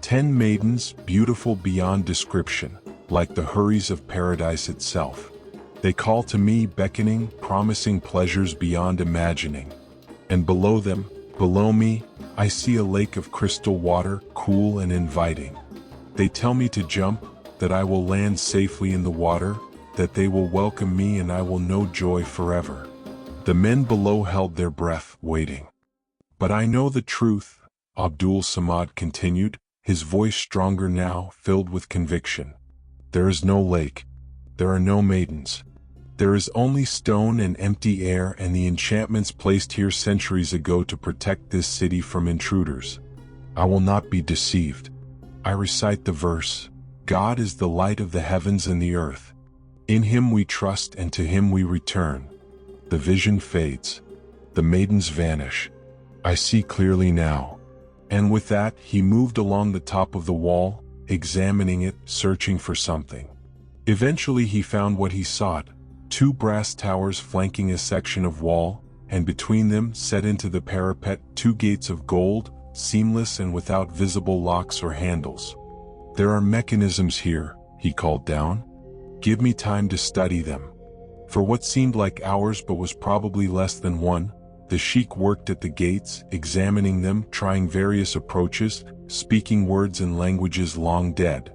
A: 10 maidens, beautiful beyond description, like the houris of paradise itself. They call to me, beckoning, promising pleasures beyond imagining. And below them, below me, I see a lake of crystal water, cool and inviting. They tell me to jump, that I will land safely in the water, that they will welcome me and I will know joy forever. The men below held their breath, waiting. But I know the truth, Abdul Samad continued, his voice stronger now, filled with conviction. There is no lake. There are no maidens. There is only stone and empty air and the enchantments placed here centuries ago to protect this city from intruders. I will not be deceived. I recite the verse, God is the light of the heavens and the earth. In him we trust and to him we return. The vision fades. The maidens vanish. I see clearly now. And with that, he moved along the top of the wall, examining it, searching for something. Eventually he found what he sought, 2 brass towers flanking a section of wall, and between them, set into the parapet, 2 gates of gold, seamless and without visible locks or handles. There are mechanisms here, he called down. "Give me time to study them." For what seemed like hours but was probably less than one, the sheik worked at the gates, examining them, trying various approaches, speaking words in languages long dead.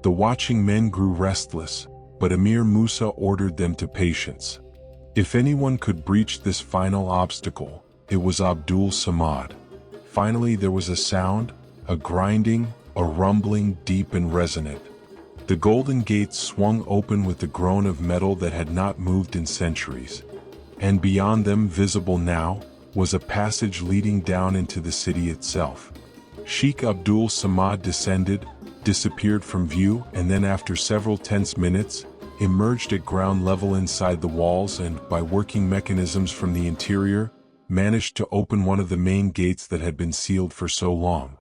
A: The watching men grew restless, but Emir Musa ordered them to patience. If anyone could breach this final obstacle, it was Abdul Samad. Finally there was a sound, a grinding, a rumbling deep and resonant. The golden gates swung open with the groan of metal that had not moved in centuries. And beyond them, visible now, was a passage leading down into the city itself. Sheikh Abdul Samad descended, disappeared from view, and then after several tense minutes, emerged at ground level inside the walls and, by working mechanisms from the interior, managed to open one of the main gates that had been sealed for so long.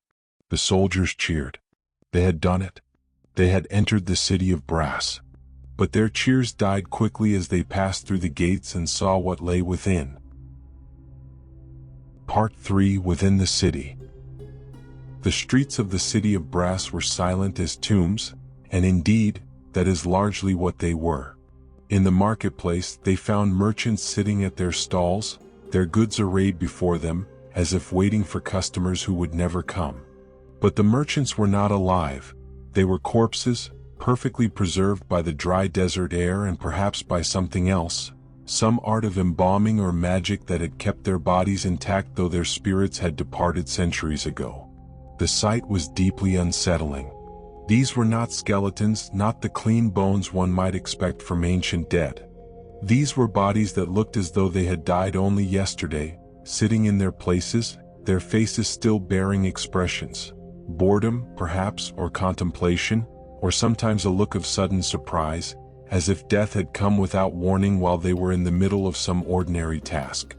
A: The soldiers cheered. They had done it. They had entered the city of brass. But their cheers died quickly as they passed through the gates and saw what lay within. Part 3. Within the city. The streets of the city of brass were silent as tombs, and indeed, that is largely what they were. In the marketplace, they found merchants sitting at their stalls, their goods arrayed before them, as if waiting for customers who would never come. But the merchants were not alive. They were corpses, perfectly preserved by the dry desert air and perhaps by something else, some art of embalming or magic that had kept their bodies intact though their spirits had departed centuries ago. The sight was deeply unsettling. These were not skeletons, not the clean bones one might expect from ancient dead. These were bodies that looked as though they had died only yesterday, sitting in their places, their faces still bearing expressions. Boredom, perhaps, or contemplation, or sometimes a look of sudden surprise, as if death had come without warning while they were in the middle of some ordinary task.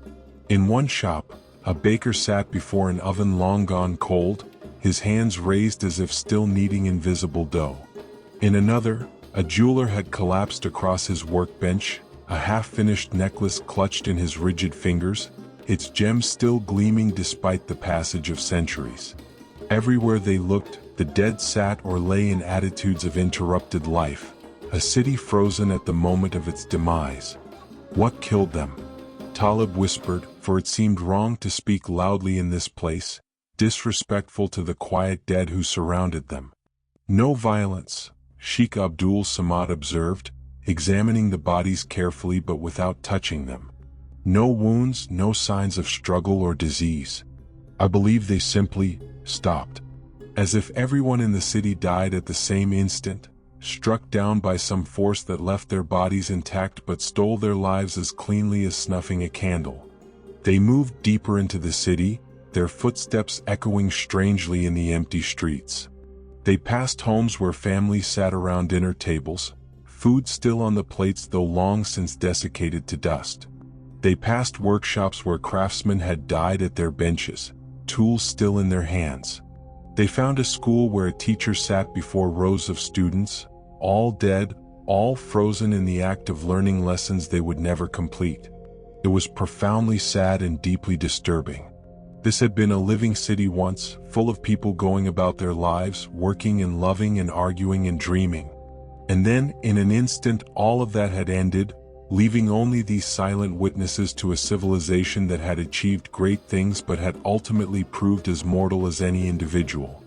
A: In one shop, a baker sat before an oven long gone cold, his hands raised as if still kneading invisible dough. In another, a jeweler had collapsed across his workbench, a half-finished necklace clutched in his rigid fingers, its gems still gleaming despite the passage of centuries. Everywhere they looked, the dead sat or lay in attitudes of interrupted life, a city frozen at the moment of its demise. What killed them? Talib whispered, for it seemed wrong to speak loudly in this place, disrespectful to the quiet dead who surrounded them. No violence, Sheikh Abdul Samad observed, examining the bodies carefully but without touching them. No wounds, no signs of struggle or disease. I believe they simply stopped. As if everyone in the city died at the same instant, struck down by some force that left their bodies intact but stole their lives as cleanly as snuffing a candle. They moved deeper into the city, their footsteps echoing strangely in the empty streets. They passed homes where families sat around dinner tables, food still on the plates though long since desiccated to dust. They passed workshops where craftsmen had died at their benches, tools still in their hands. They found a school where a teacher sat before rows of students, all dead, all frozen in the act of learning lessons they would never complete. It was profoundly sad and deeply disturbing. This had been a living city once, full of people going about their lives, working and loving and arguing and dreaming. And then, in an instant, all of that had ended, leaving only these silent witnesses to a civilization that had achieved great things but had ultimately proved as mortal as any individual.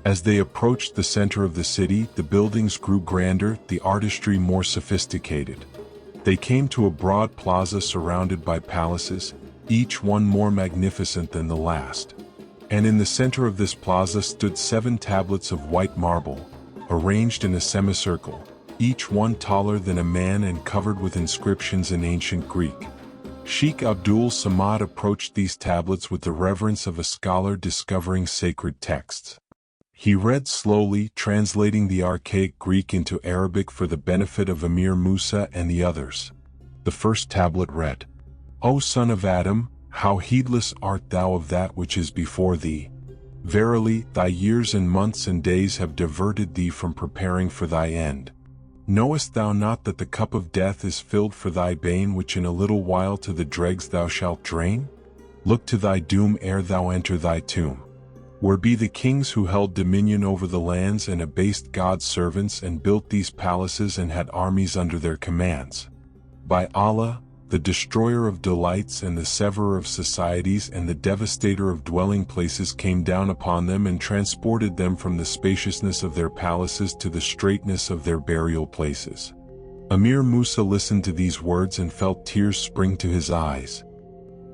A: As they approached the center of the city, the buildings grew grander, the artistry more sophisticated. They came to a broad plaza surrounded by palaces, each one more magnificent than the last. And in the center of this plaza stood 7 tablets of white marble, arranged in a semicircle, each one taller than a man and covered with inscriptions in ancient Greek. Sheikh Abdul Samad approached these tablets with the reverence of a scholar discovering sacred texts. He read slowly, translating the archaic Greek into Arabic for the benefit of Emir Musa and the others. The first tablet read, "O son of Adam, how heedless art thou of that which is before thee! Verily, thy years and months and days have diverted thee from preparing for thy end. Knowest thou not that the cup of death is filled for thy bane, which in a little while to the dregs thou shalt drain? Look to thy doom ere thou enter thy tomb. Where be the kings who held dominion over the lands and abased God's servants and built these palaces and had armies under their commands? By Allah, the destroyer of delights and the severer of societies and the devastator of dwelling places came down upon them and transported them from the spaciousness of their palaces to the straightness of their burial places. Emir Musa listened to these words and felt tears spring to his eyes.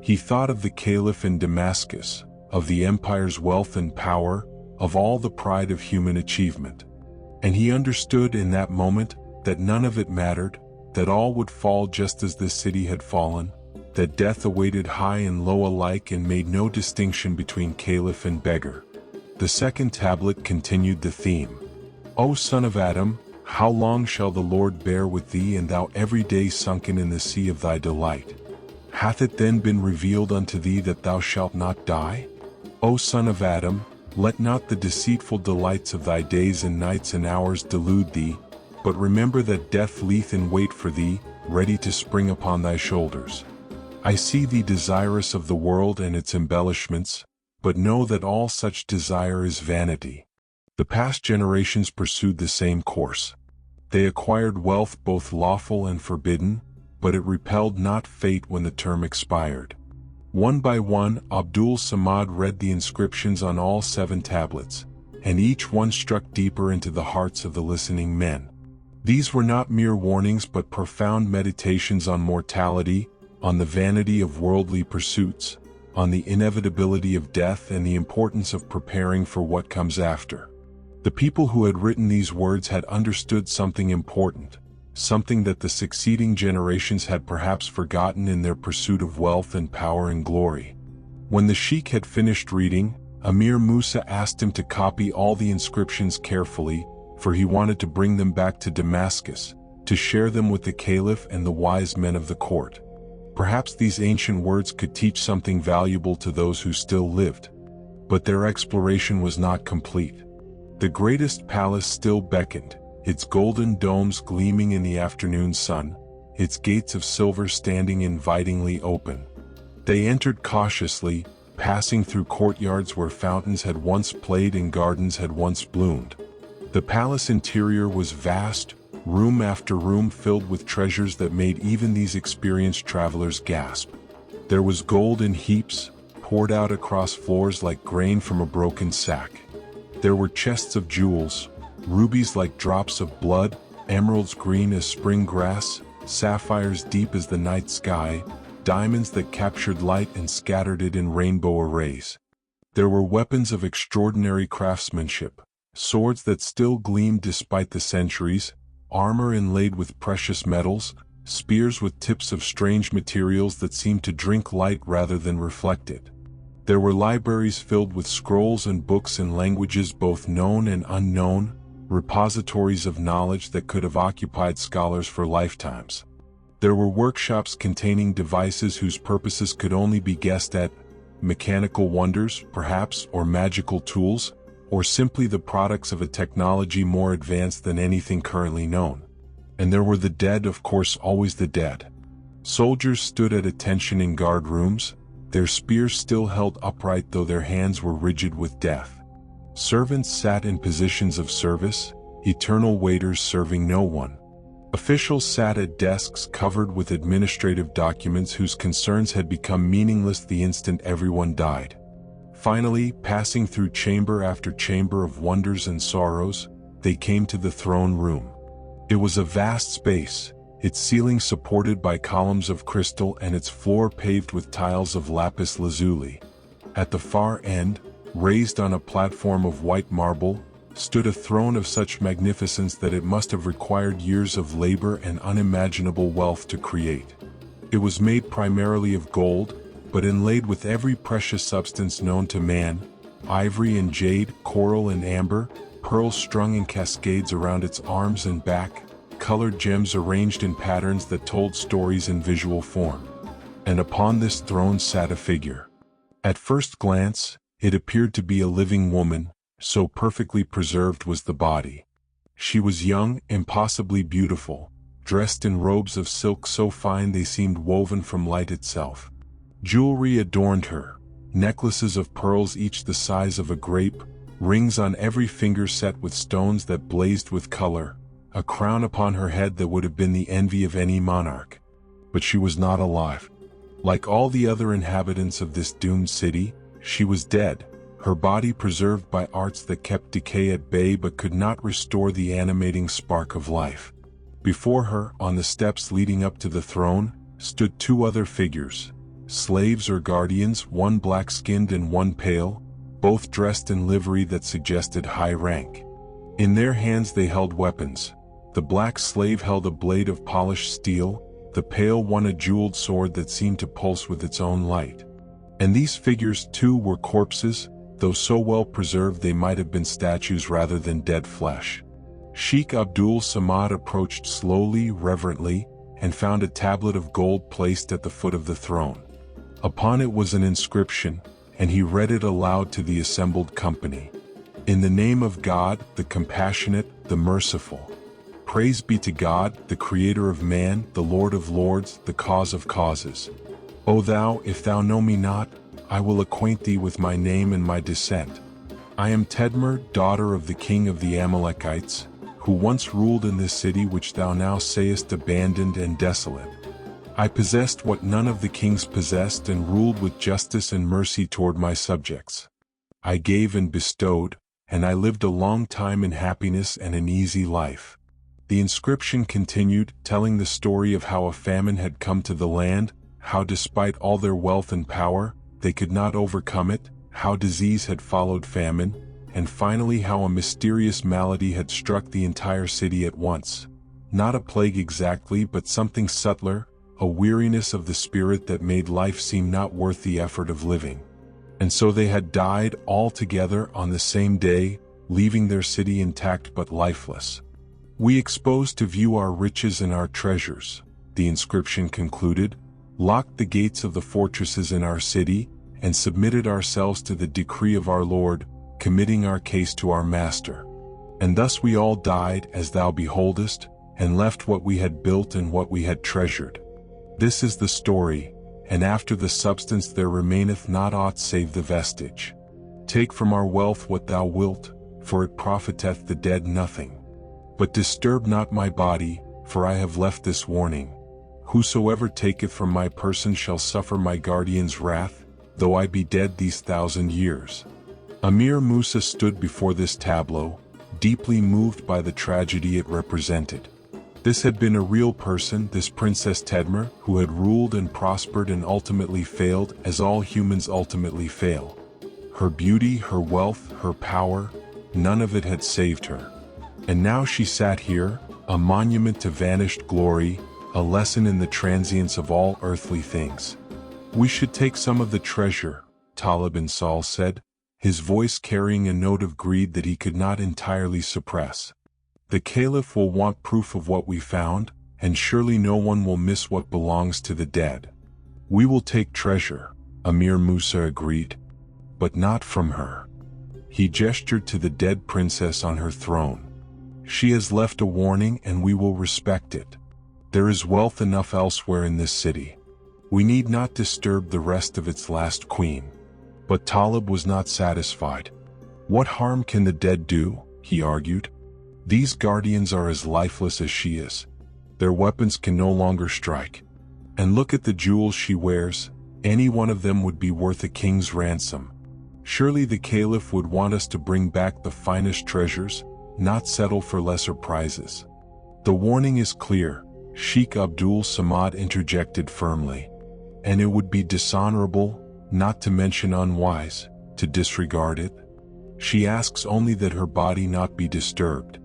A: He thought of the Caliph in Damascus, of the empire's wealth and power, of all the pride of human achievement. And he understood in that moment that none of it mattered, that all would fall just as this city had fallen, that death awaited high and low alike and made no distinction between caliph and beggar. The second tablet continued the theme. O son of Adam, how long shall the Lord bear with thee and thou every day sunken in the sea of thy delight? Hath it then been revealed unto thee that thou shalt not die? O son of Adam, let not the deceitful delights of thy days and nights and hours delude thee, but remember that death lieth in wait for thee, ready to spring upon thy shoulders. I see thee desirous of the world and its embellishments, but know that all such desire is vanity. The past generations pursued the same course. They acquired wealth both lawful and forbidden, but it repelled not fate when the term expired. One by one, Abdul Samad read the inscriptions on all 7 tablets, and each one struck deeper into the hearts of the listening men. These were not mere warnings but profound meditations on mortality, on the vanity of worldly pursuits, on the inevitability of death and the importance of preparing for what comes after. The people who had written these words had understood something important, something that the succeeding generations had perhaps forgotten in their pursuit of wealth and power and glory. When the sheikh had finished reading, Emir Musa asked him to copy all the inscriptions carefully, for he wanted to bring them back to Damascus, to share them with the caliph and the wise men of the court. Perhaps these ancient words could teach something valuable to those who still lived. But their exploration was not complete. The greatest palace still beckoned, its golden domes gleaming in the afternoon sun, its gates of silver standing invitingly open. They entered cautiously, passing through courtyards where fountains had once played and gardens had once bloomed. The palace interior was vast, room after room filled with treasures that made even these experienced travelers gasp. There was gold in heaps, poured out across floors like grain from a broken sack. There were chests of jewels, rubies like drops of blood, emeralds green as spring grass, sapphires deep as the night sky, diamonds that captured light and scattered it in rainbow arrays. There were weapons of extraordinary craftsmanship, swords that still gleamed despite the centuries, armor inlaid with precious metals, spears with tips of strange materials that seemed to drink light rather than reflect it. There were libraries filled with scrolls and books in languages both known and unknown, repositories of knowledge that could have occupied scholars for lifetimes. There were workshops containing devices whose purposes could only be guessed at, mechanical wonders, perhaps, or magical tools, or simply the products of a technology more advanced than anything currently known. And there were the dead, of course, always the dead. Soldiers stood at attention in guard rooms, their spears still held upright though their hands were rigid with death. Servants sat in positions of service, eternal waiters serving no one. Officials sat at desks covered with administrative documents whose concerns had become meaningless the instant everyone died. Finally, passing through chamber after chamber of wonders and sorrows, they came to the throne room. It was a vast space, its ceiling supported by columns of crystal and its floor paved with tiles of lapis lazuli. At the far end, raised on a platform of white marble, stood a throne of such magnificence that it must have required years of labor and unimaginable wealth to create. It was made primarily of gold, but inlaid with every precious substance known to man, ivory and jade, coral and amber, pearls strung in cascades around its arms and back, colored gems arranged in patterns that told stories in visual form. And upon this throne sat a figure. At first glance, it appeared to be a living woman, so perfectly preserved was the body. She was young, impossibly beautiful, dressed in robes of silk so fine they seemed woven from light itself. Jewelry adorned her, necklaces of pearls each the size of a grape, rings on every finger set with stones that blazed with color, a crown upon her head that would have been the envy of any monarch. But she was not alive. Like all the other inhabitants of this doomed city, she was dead, her body preserved by arts that kept decay at bay but could not restore the animating spark of life. Before her, on the steps leading up to the throne, stood two other figures, slaves or guardians, one black-skinned and one pale, both dressed in livery that suggested high rank. In their hands they held weapons. The black slave held a blade of polished steel, the pale one a jeweled sword that seemed to pulse with its own light. And these figures too were corpses, though so well preserved they might have been statues rather than dead flesh. Sheikh Abdul Samad approached slowly, reverently, and found a tablet of gold placed at the foot of the throne. Upon it was an inscription, and he read it aloud to the assembled company. In the name of God, the compassionate, the merciful. Praise be to God, the Creator of man, the Lord of lords, the cause of causes. O thou, if thou know me not, I will acquaint thee with my name and my descent. I am Tedmer, daughter of the king of the Amalekites, who once ruled in this city which thou now sayest abandoned and desolate. I possessed what none of the kings possessed and ruled with justice and mercy toward my subjects. I gave and bestowed, and I lived a long time in happiness and an easy life. The inscription continued, telling the story of how a famine had come to the land, how despite all their wealth and power, they could not overcome it, how disease had followed famine, and finally how a mysterious malady had struck the entire city at once. Not a plague exactly, but something subtler, a weariness of the spirit that made life seem not worth the effort of living. And so they had died all together on the same day, leaving their city intact but lifeless. We exposed to view our riches and our treasures, the inscription concluded, locked the gates of the fortresses in our city, and submitted ourselves to the decree of our Lord, committing our case to our Master. And thus we all died, as thou beholdest, and left what we had built and what we had treasured. This is the story, and after the substance there remaineth not aught save the vestige. Take from our wealth what thou wilt, for it profiteth the dead nothing. But disturb not my body, for I have left this warning. Whosoever taketh from my person shall suffer my guardian's wrath, though I be dead these 1,000 years. Emir Musa stood before this tableau, deeply moved by the tragedy it represented. This had been a real person, this Princess Tedmer, who had ruled and prospered and ultimately failed, as all humans ultimately fail. Her beauty, her wealth, her power, none of it had saved her. And now she sat here, a monument to vanished glory, a lesson in the transience of all earthly things. We should take some of the treasure, Talib bin Saul said, his voice carrying a note of greed that he could not entirely suppress. The Caliph will want proof of what we found, and surely no one will miss what belongs to the dead. We will take treasure, Emir Musa agreed, but not from her. He gestured to the dead princess on her throne. She has left a warning and we will respect it. There is wealth enough elsewhere in this city. We need not disturb the rest of its last queen. But Talib was not satisfied. What harm can the dead do? He argued. These guardians are as lifeless as she is. Their weapons can no longer strike. And look at the jewels she wears, any one of them would be worth a king's ransom. Surely the Caliph would want us to bring back the finest treasures, not settle for lesser prizes. The warning is clear, Sheikh Abdul Samad interjected firmly. And it would be dishonorable, not to mention unwise, to disregard it. She asks only that her body not be disturbed.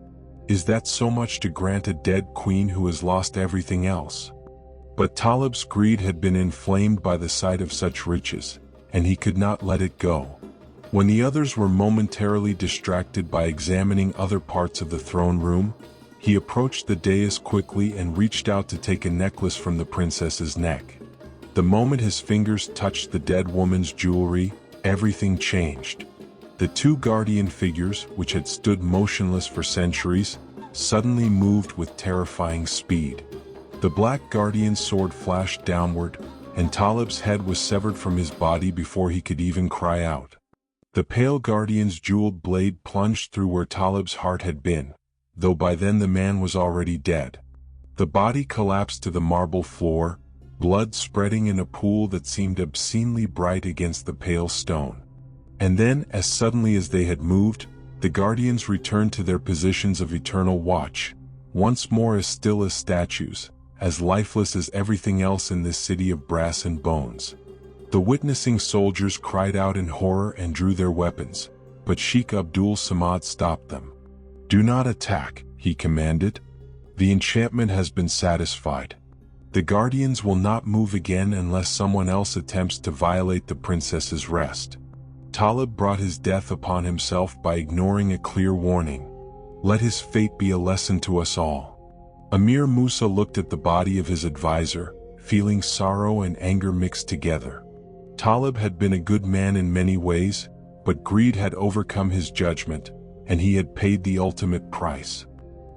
A: Is that so much to grant a dead queen who has lost everything else? But Talib's greed had been inflamed by the sight of such riches, and he could not let it go. When the others were momentarily distracted by examining other parts of the throne room, he approached the dais quickly and reached out to take a necklace from the princess's neck. The moment his fingers touched the dead woman's jewelry, everything changed. The two guardian figures, which had stood motionless for centuries, suddenly moved with terrifying speed. The black guardian's sword flashed downward, and Talib's head was severed from his body before he could even cry out. The pale guardian's jeweled blade plunged through where Talib's heart had been, though by then the man was already dead. The body collapsed to the marble floor, blood spreading in a pool that seemed obscenely bright against the pale stone. And then, as suddenly as they had moved, the guardians returned to their positions of eternal watch, once more as still as statues, as lifeless as everything else in this city of brass and bones. The witnessing soldiers cried out in horror and drew their weapons, but Sheikh Abdul Samad stopped them. "Do not attack," he commanded. "The enchantment has been satisfied. The guardians will not move again unless someone else attempts to violate the princess's rest." Talib brought his death upon himself by ignoring a clear warning. Let his fate be a lesson to us all. Emir Musa looked at the body of his advisor, feeling sorrow and anger mixed together. Talib had been a good man in many ways, but greed had overcome his judgment, and he had paid the ultimate price.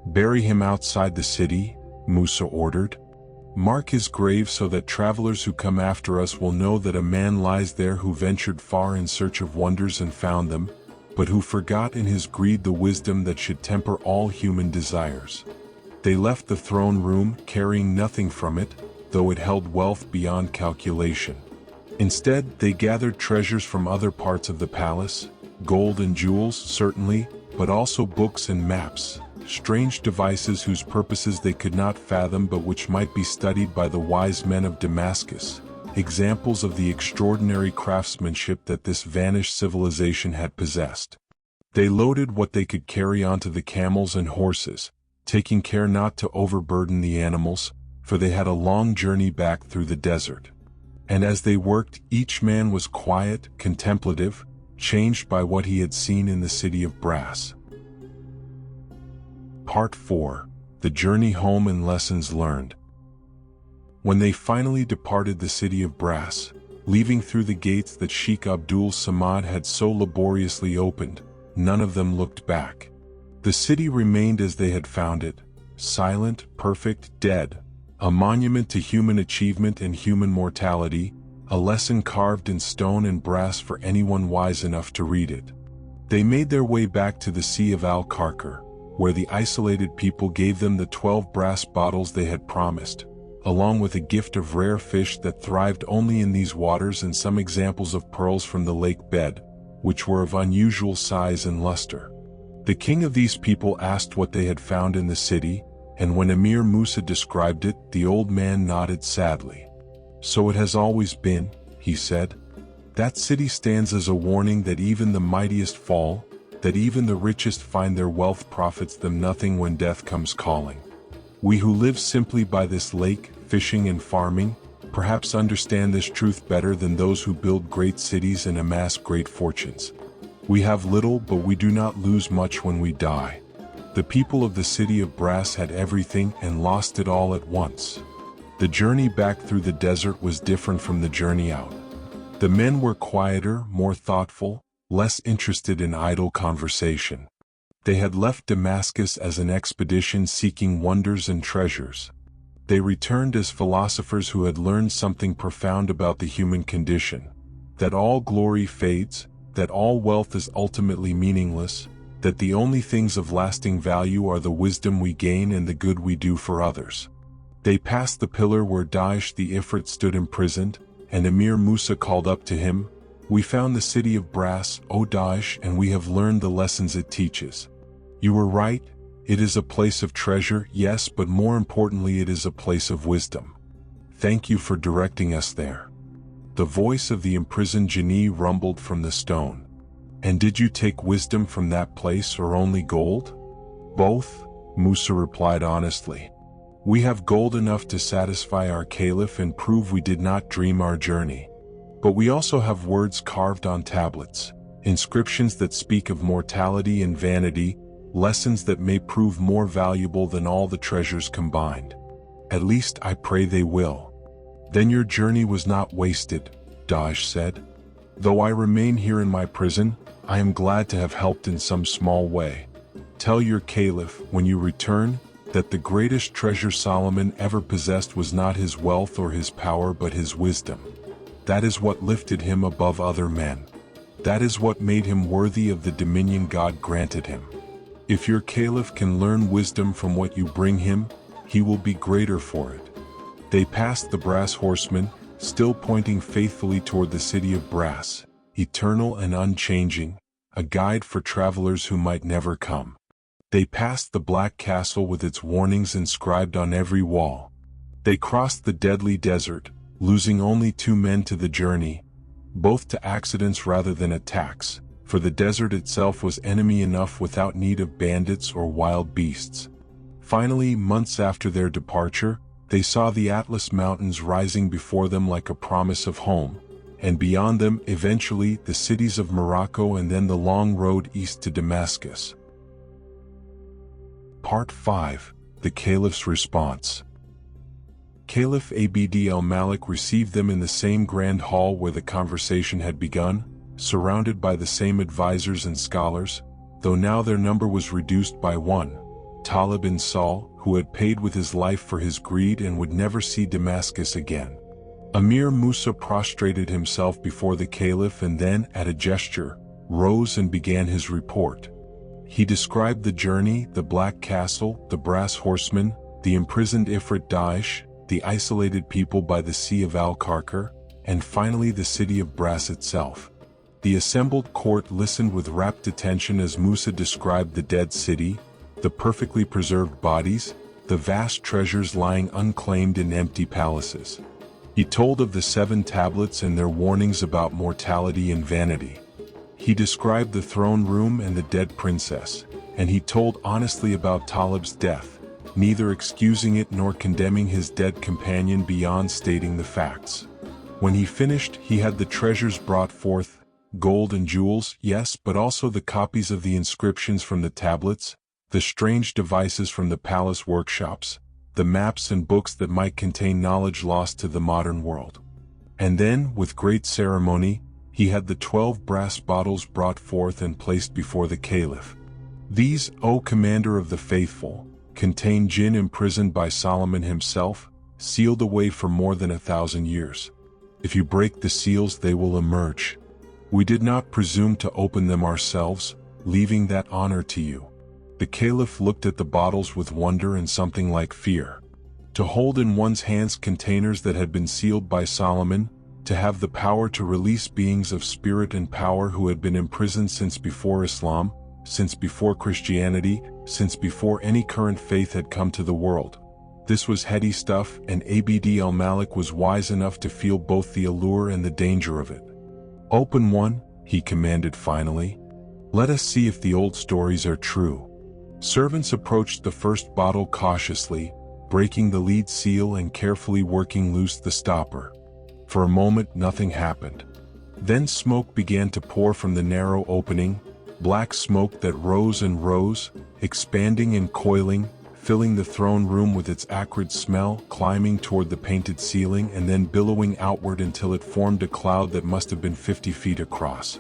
A: "Bury him outside the city," Musa ordered. "Mark his grave so that travelers who come after us will know that a man lies there who ventured far in search of wonders and found them, but who forgot in his greed the wisdom that should temper all human desires." They left the throne room carrying nothing from it, though it held wealth beyond calculation. Instead, they gathered treasures from other parts of the palace, gold and jewels certainly, but also books and maps, strange devices whose purposes they could not fathom but which might be studied by the wise men of Damascus, examples of the extraordinary craftsmanship that this vanished civilization had possessed. They loaded what they could carry onto the camels and horses, taking care not to overburden the animals, for they had a long journey back through the desert. And as they worked, each man was quiet, contemplative, changed by what he had seen in the city of brass. Part 4. The Journey Home and Lessons Learned. When they finally departed the city of brass, leaving through the gates that Sheikh Abdul Samad had so laboriously opened, none of them looked back. The city remained as they had found it, silent, perfect, dead, a monument to human achievement and human mortality, a lesson carved in stone and brass for anyone wise enough to read it. They made their way back to the Sea of Al-Karkar, where the isolated people gave them the 12 brass bottles they had promised, along with a gift of rare fish that thrived only in these waters and some examples of pearls from the lake bed, which were of unusual size and luster. The king of these people asked what they had found in the city, and when Emir Musa described it, the old man nodded sadly. "So it has always been," he said. "That city stands as a warning that even the mightiest fall, that even the richest find their wealth profits them nothing when death comes calling. We who live simply by this lake, fishing and farming, perhaps understand this truth better than those who build great cities and amass great fortunes. We have little, but we do not lose much when we die. The people of the city of brass had everything and lost it all at once." The journey back through the desert was different from the journey out. The men were quieter, more thoughtful, less interested in idle conversation. They had left Damascus as an expedition seeking wonders and treasures. They returned as philosophers who had learned something profound about the human condition, that all glory fades, that all wealth is ultimately meaningless, that the only things of lasting value are the wisdom we gain and the good we do for others. They passed the pillar where Daesh the Ifrit stood imprisoned, and Emir Musa called up to him, "We found the city of brass, O Daesh, and we have learned the lessons it teaches. You were right, it is a place of treasure, yes, but more importantly it is a place of wisdom. Thank you for directing us there." The voice of the imprisoned genie rumbled from the stone. "And did you take wisdom from that place or only gold?" "Both," Musa replied honestly. "We have gold enough to satisfy our caliph and prove we did not dream our journey. But we also have words carved on tablets, inscriptions that speak of mortality and vanity, lessons that may prove more valuable than all the treasures combined. At least I pray they will." "Then your journey was not wasted," Daesh said. "Though I remain here in my prison, I am glad to have helped in some small way. Tell your caliph, when you return, that the greatest treasure Solomon ever possessed was not his wealth or his power but his wisdom. That is what lifted him above other men. That is what made him worthy of the dominion God granted him. If your Caliph can learn wisdom from what you bring him, he will be greater for it. They passed the brass horseman, still pointing faithfully toward the city of brass, eternal and unchanging, a guide for travelers who might never come. They passed the black castle with its warnings inscribed on every wall. They crossed the deadly desert, losing only 2 men to the journey, both to accidents rather than attacks, for the desert itself was enemy enough without need of bandits or wild beasts. Finally, months after their departure, they saw the Atlas Mountains rising before them like a promise of home, and beyond them, eventually, the cities of Morocco and then the long road east to Damascus. Part 5. The Caliph's Response. Caliph Abd al-Malik received them in the same grand hall where the conversation had begun, surrounded by the same advisors and scholars, though now their number was reduced by 1, Talib bin Saul, who had paid with his life for his greed and would never see Damascus again. Emir Musa prostrated himself before the Caliph and then, at a gesture, rose and began his report. He described the journey, the black castle, the brass horseman, the imprisoned Ifrit Daesh, the isolated people by the Sea of Al-Karkar, and finally the city of Brass itself. The assembled court listened with rapt attention as Musa described the dead city, the perfectly preserved bodies, the vast treasures lying unclaimed in empty palaces. He told of the 7 tablets and their warnings about mortality and vanity. He described the throne room and the dead princess, and he told honestly about Talib's death, neither excusing it nor condemning his dead companion beyond stating the facts. When he finished, he had the treasures brought forth, gold and jewels, yes, but also the copies of the inscriptions from the tablets, the strange devices from the palace workshops, the maps and books that might contain knowledge lost to the modern world. And then, with great ceremony, he had the 12 brass bottles brought forth and placed before the Caliph. These, O Commander of the Faithful, contain Jinn imprisoned by Solomon himself, sealed away for more than 1,000 years. If you break the seals, they will emerge. We did not presume to open them ourselves, leaving that honor to you. The Caliph looked at the bottles with wonder and something like fear. To hold in one's hands containers that had been sealed by Solomon, to have the power to release beings of spirit and power who had been imprisoned since before Islam, since before Christianity, since before any current faith had come to the world. This was heady stuff, and Abd al-Malik was wise enough to feel both the allure and the danger of it. Open one, he commanded finally. Let us see if the old stories are true. Servants approached the first bottle cautiously, breaking the lead seal and carefully working loose the stopper. For a moment, nothing happened. Then smoke began to pour from the narrow opening, black smoke that rose and rose, expanding and coiling, filling the throne room with its acrid smell, climbing toward the painted ceiling and then billowing outward until it formed a cloud that must have been 50 feet across.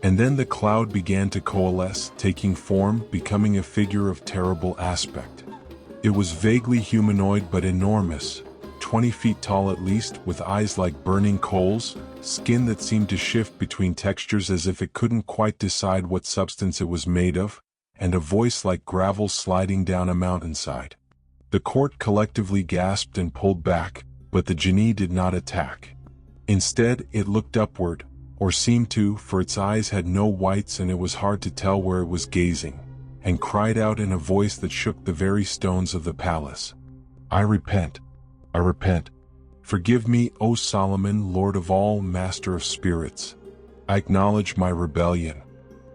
A: And then the cloud began to coalesce, taking form, becoming a figure of terrible aspect. It was vaguely humanoid but enormous, 20 feet tall at least, with eyes like burning coals, skin that seemed to shift between textures as if it couldn't quite decide what substance it was made of, and a voice like gravel sliding down a mountainside. The court collectively gasped and pulled back, but the genie did not attack. Instead, it looked upward, or seemed to, for its eyes had no whites and it was hard to tell where it was gazing, and cried out in a voice that shook the very stones of the palace. I repent. I repent. Forgive me, O Solomon, Lord of all, Master of spirits. I acknowledge my rebellion.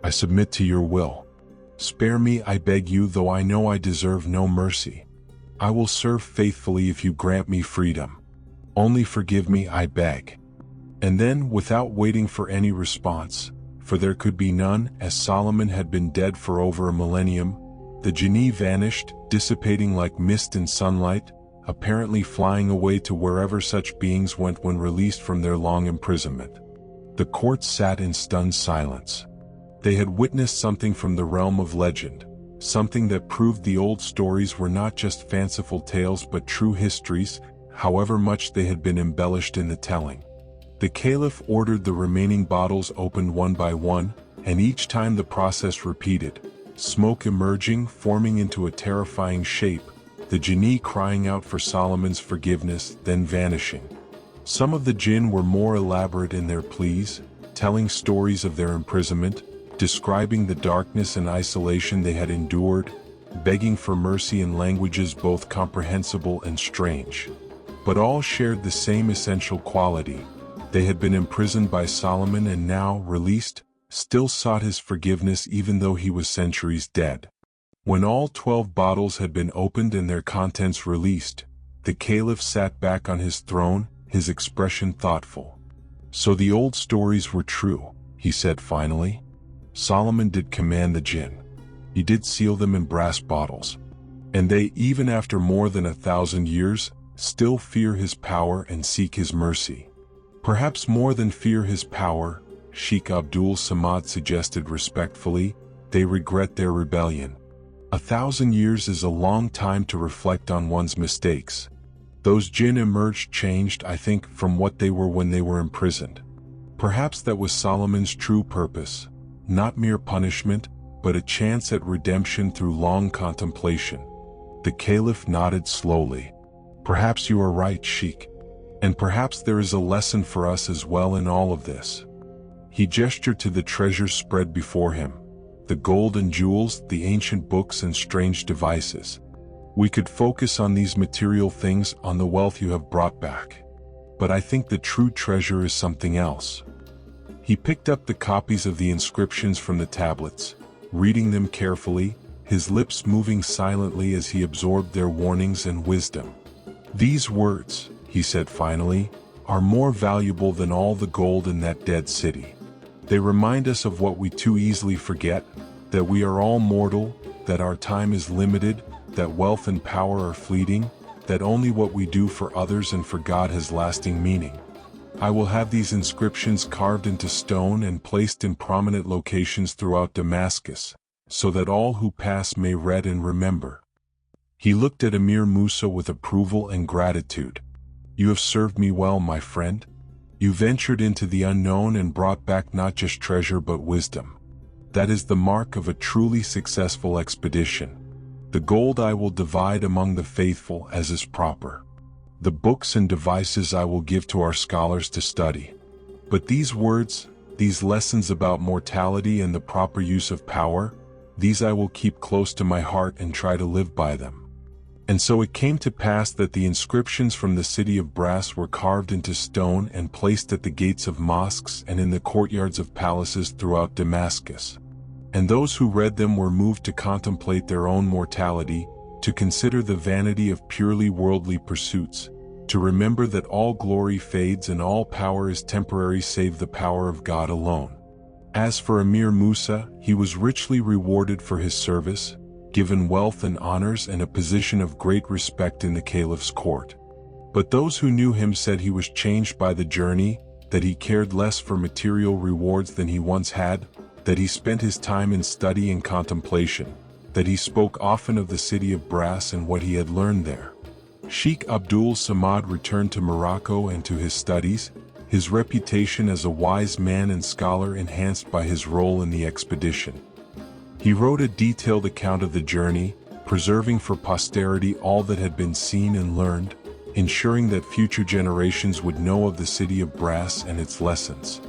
A: I submit to your will. Spare me, I beg you, though I know I deserve no mercy. I will serve faithfully if you grant me freedom. Only forgive me, I beg. And then, without waiting for any response, for there could be none, as Solomon had been dead for over a millennium, the genie vanished, dissipating like mist in sunlight, apparently flying away to wherever such beings went when released from their long imprisonment. The court sat in stunned silence. They had witnessed something from the realm of legend, something that proved the old stories were not just fanciful tales but true histories, however much they had been embellished in the telling. The Caliph ordered the remaining bottles opened one by one, and each time the process repeated, smoke emerging, forming into a terrifying shape, the Jinni crying out for Solomon's forgiveness, then vanishing. Some of the Jinn were more elaborate in their pleas, telling stories of their imprisonment, describing the darkness and isolation they had endured, begging for mercy in languages both comprehensible and strange. But all shared the same essential quality. They had been imprisoned by Solomon and now, released, still sought his forgiveness even though he was centuries dead. When all 12 bottles had been opened and their contents released, the Caliph sat back on his throne, his expression thoughtful. So the old stories were true, he said finally. Solomon did command the Jinn. He did seal them in brass bottles. And they, even after more than 1,000 years, still fear his power and seek his mercy. Perhaps more than fear his power, Sheikh Abdul Samad suggested respectfully, they regret their rebellion. 1,000 years is a long time to reflect on one's mistakes. Those Jinn emerged changed, I think, from what they were when they were imprisoned. Perhaps that was Solomon's true purpose, not mere punishment, but a chance at redemption through long contemplation. The Caliph nodded slowly. Perhaps you are right, Sheikh. And perhaps there is a lesson for us as well in all of this. He gestured to the treasures spread before him, the gold and jewels, the ancient books and strange devices. We could focus on these material things, on the wealth you have brought back. But I think the true treasure is something else. He picked up the copies of the inscriptions from the tablets, reading them carefully, his lips moving silently as he absorbed their warnings and wisdom. These words, he said finally, are more valuable than all the gold in that dead city. They remind us of what we too easily forget, that we are all mortal, that our time is limited, that wealth and power are fleeting, that only what we do for others and for God has lasting meaning. I will have these inscriptions carved into stone and placed in prominent locations throughout Damascus, so that all who pass may read and remember. He looked at Emir Musa with approval and gratitude. You have served me well, my friend. You ventured into the unknown and brought back not just treasure but wisdom. That is the mark of a truly successful expedition. The gold I will divide among the faithful as is proper. The books and devices I will give to our scholars to study. But these words, these lessons about mortality and the proper use of power, these I will keep close to my heart and try to live by them. And so it came to pass that the inscriptions from the city of brass were carved into stone and placed at the gates of mosques and in the courtyards of palaces throughout Damascus. And those who read them were moved to contemplate their own mortality, to consider the vanity of purely worldly pursuits, to remember that all glory fades and all power is temporary save the power of God alone. As for Emir Musa, he was richly rewarded for his service, given wealth and honors and a position of great respect in the Caliph's court. But those who knew him said he was changed by the journey, that he cared less for material rewards than he once had, that he spent his time in study and contemplation, that he spoke often of the city of brass and what he had learned there. Sheikh Abdul Samad returned to Morocco and to his studies, his reputation as a wise man and scholar enhanced by his role in the expedition. He wrote a detailed account of the journey, preserving for posterity all that had been seen and learned, ensuring that future generations would know of the city of brass and its lessons.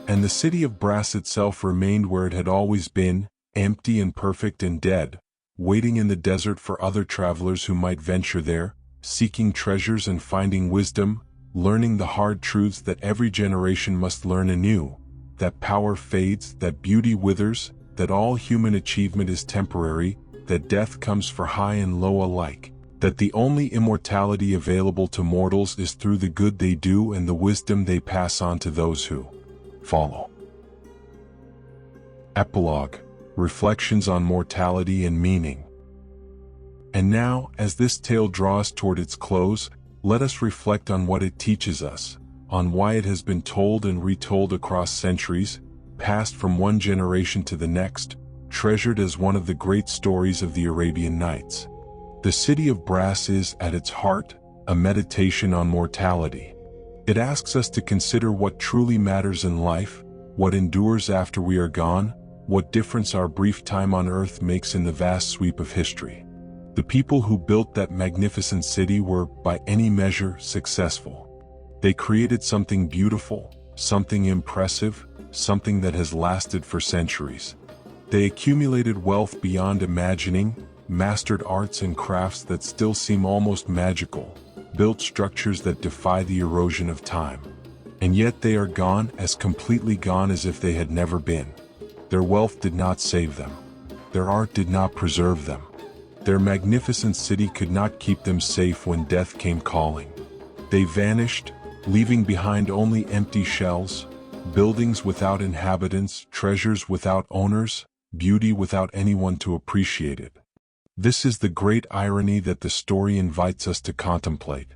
A: And the city of brass itself remained where it had always been, empty and perfect and dead, waiting in the desert for other travelers who might venture there, seeking treasures and finding wisdom, learning the hard truths that every generation must learn anew, that power fades, that beauty withers, that all human achievement is temporary, that death comes for high and low alike, that the only immortality available to mortals is through the good they do and the wisdom they pass on to those who follow. Epilogue: Reflections on Mortality and Meaning. And now, as this tale draws toward its close, let us reflect on what it teaches us, on why it has been told and retold across centuries, passed from one generation to the next, treasured as one of the great stories of the Arabian Nights. The City of Brass is, at its heart, a meditation on mortality. It asks us to consider what truly matters in life, what endures after we are gone, what difference our brief time on earth makes in the vast sweep of history. The people who built that magnificent city were, by any measure, successful. They created something beautiful, something impressive, something that has lasted for centuries. They accumulated wealth beyond imagining, mastered arts and crafts that still seem almost magical, built structures that defy the erosion of time. And yet they are gone, as completely gone as if they had never been. Their wealth did not save them. Their art did not preserve them. Their magnificent city could not keep them safe when death came calling. They vanished, leaving behind only empty shells, buildings without inhabitants, treasures without owners, beauty without anyone to appreciate it. This is the great irony that the story invites us to contemplate.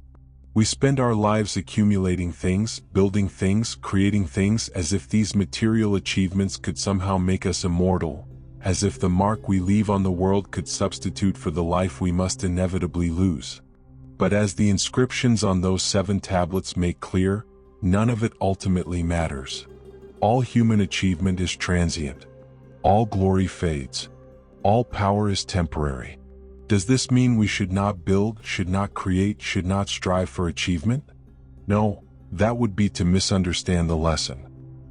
A: We spend our lives accumulating things, building things, creating things, as if these material achievements could somehow make us immortal, as if the mark we leave on the world could substitute for the life we must inevitably lose. But as the inscriptions on those 7 tablets make clear, none of it ultimately matters. All human achievement is transient. All glory fades. All power is temporary. Does this mean we should not build, should not create, should not strive for achievement? No, that would be to misunderstand the lesson.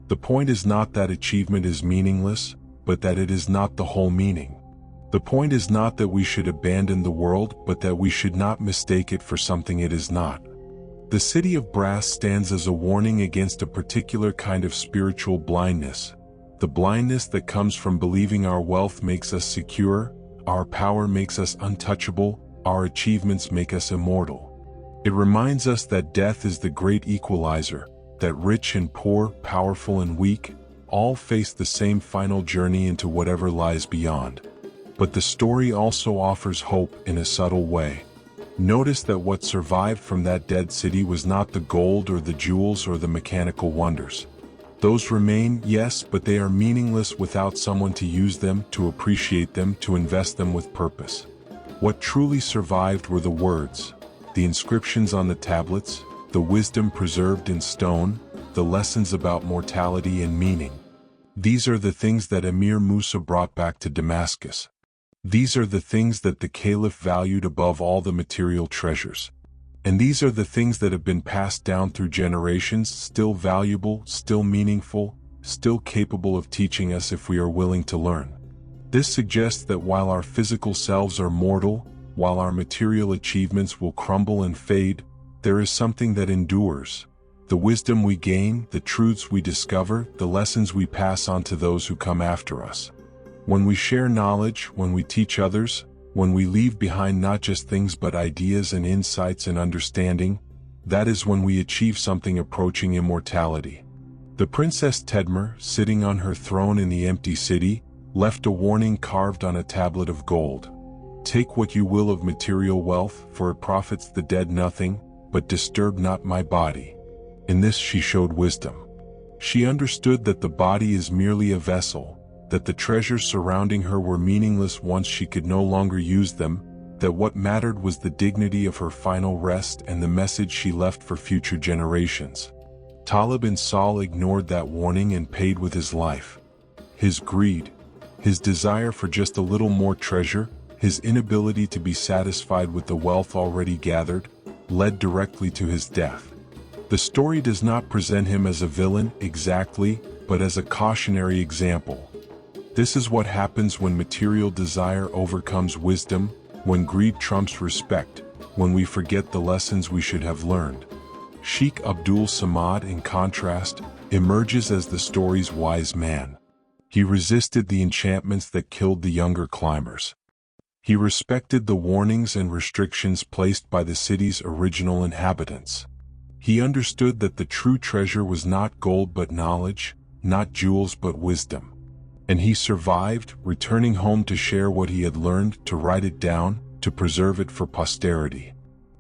A: The point is not that achievement is meaningless, but that it is not the whole meaning. The point is not that we should abandon the world, but that we should not mistake it for something it is not. The City of Brass stands as a warning against a particular kind of spiritual blindness, the blindness that comes from believing our wealth makes us secure, our power makes us untouchable, our achievements make us immortal. It reminds us that death is the great equalizer, that rich and poor, powerful and weak, all face the same final journey into whatever lies beyond. But the story also offers hope in a subtle way. Notice that what survived from that dead city was not the gold or the jewels or the mechanical wonders. Those remain, yes, but they are meaningless without someone to use them, to appreciate them, to invest them with purpose. What truly survived were the words, the inscriptions on the tablets, the wisdom preserved in stone, the lessons about mortality and meaning. These are the things that Emir Musa brought back to Damascus. These are the things that the Caliph valued above all the material treasures. And these are the things that have been passed down through generations, still valuable, still meaningful, still capable of teaching us if we are willing to learn. This suggests that while our physical selves are mortal, while our material achievements will crumble and fade, there is something that endures. The wisdom we gain, the truths we discover, the lessons we pass on to those who come after us. When we share knowledge, when we teach others, when we leave behind not just things but ideas and insights and understanding, that is when we achieve something approaching immortality. The Princess Tedmer, sitting on her throne in the empty city, left a warning carved on a tablet of gold. Take what you will of material wealth, for it profits the dead nothing, but disturb not my body. In this she showed wisdom. She understood that the body is merely a vessel, that the treasures surrounding her were meaningless once she could no longer use them, that what mattered was the dignity of her final rest and the message she left for future generations. Talib bin Saul ignored that warning and paid with his life. His greed, his desire for just a little more treasure, his inability to be satisfied with the wealth already gathered, led directly to his death. The story does not present him as a villain exactly, but as a cautionary example. This is what happens when material desire overcomes wisdom, when greed trumps respect, when we forget the lessons we should have learned. Sheikh Abdul Samad, in contrast, emerges as the story's wise man. He resisted the enchantments that killed the younger climbers. He respected the warnings and restrictions placed by the city's original inhabitants. He understood that the true treasure was not gold but knowledge, not jewels but wisdom. And he survived, returning home to share what he had learned, to write it down, to preserve it for posterity.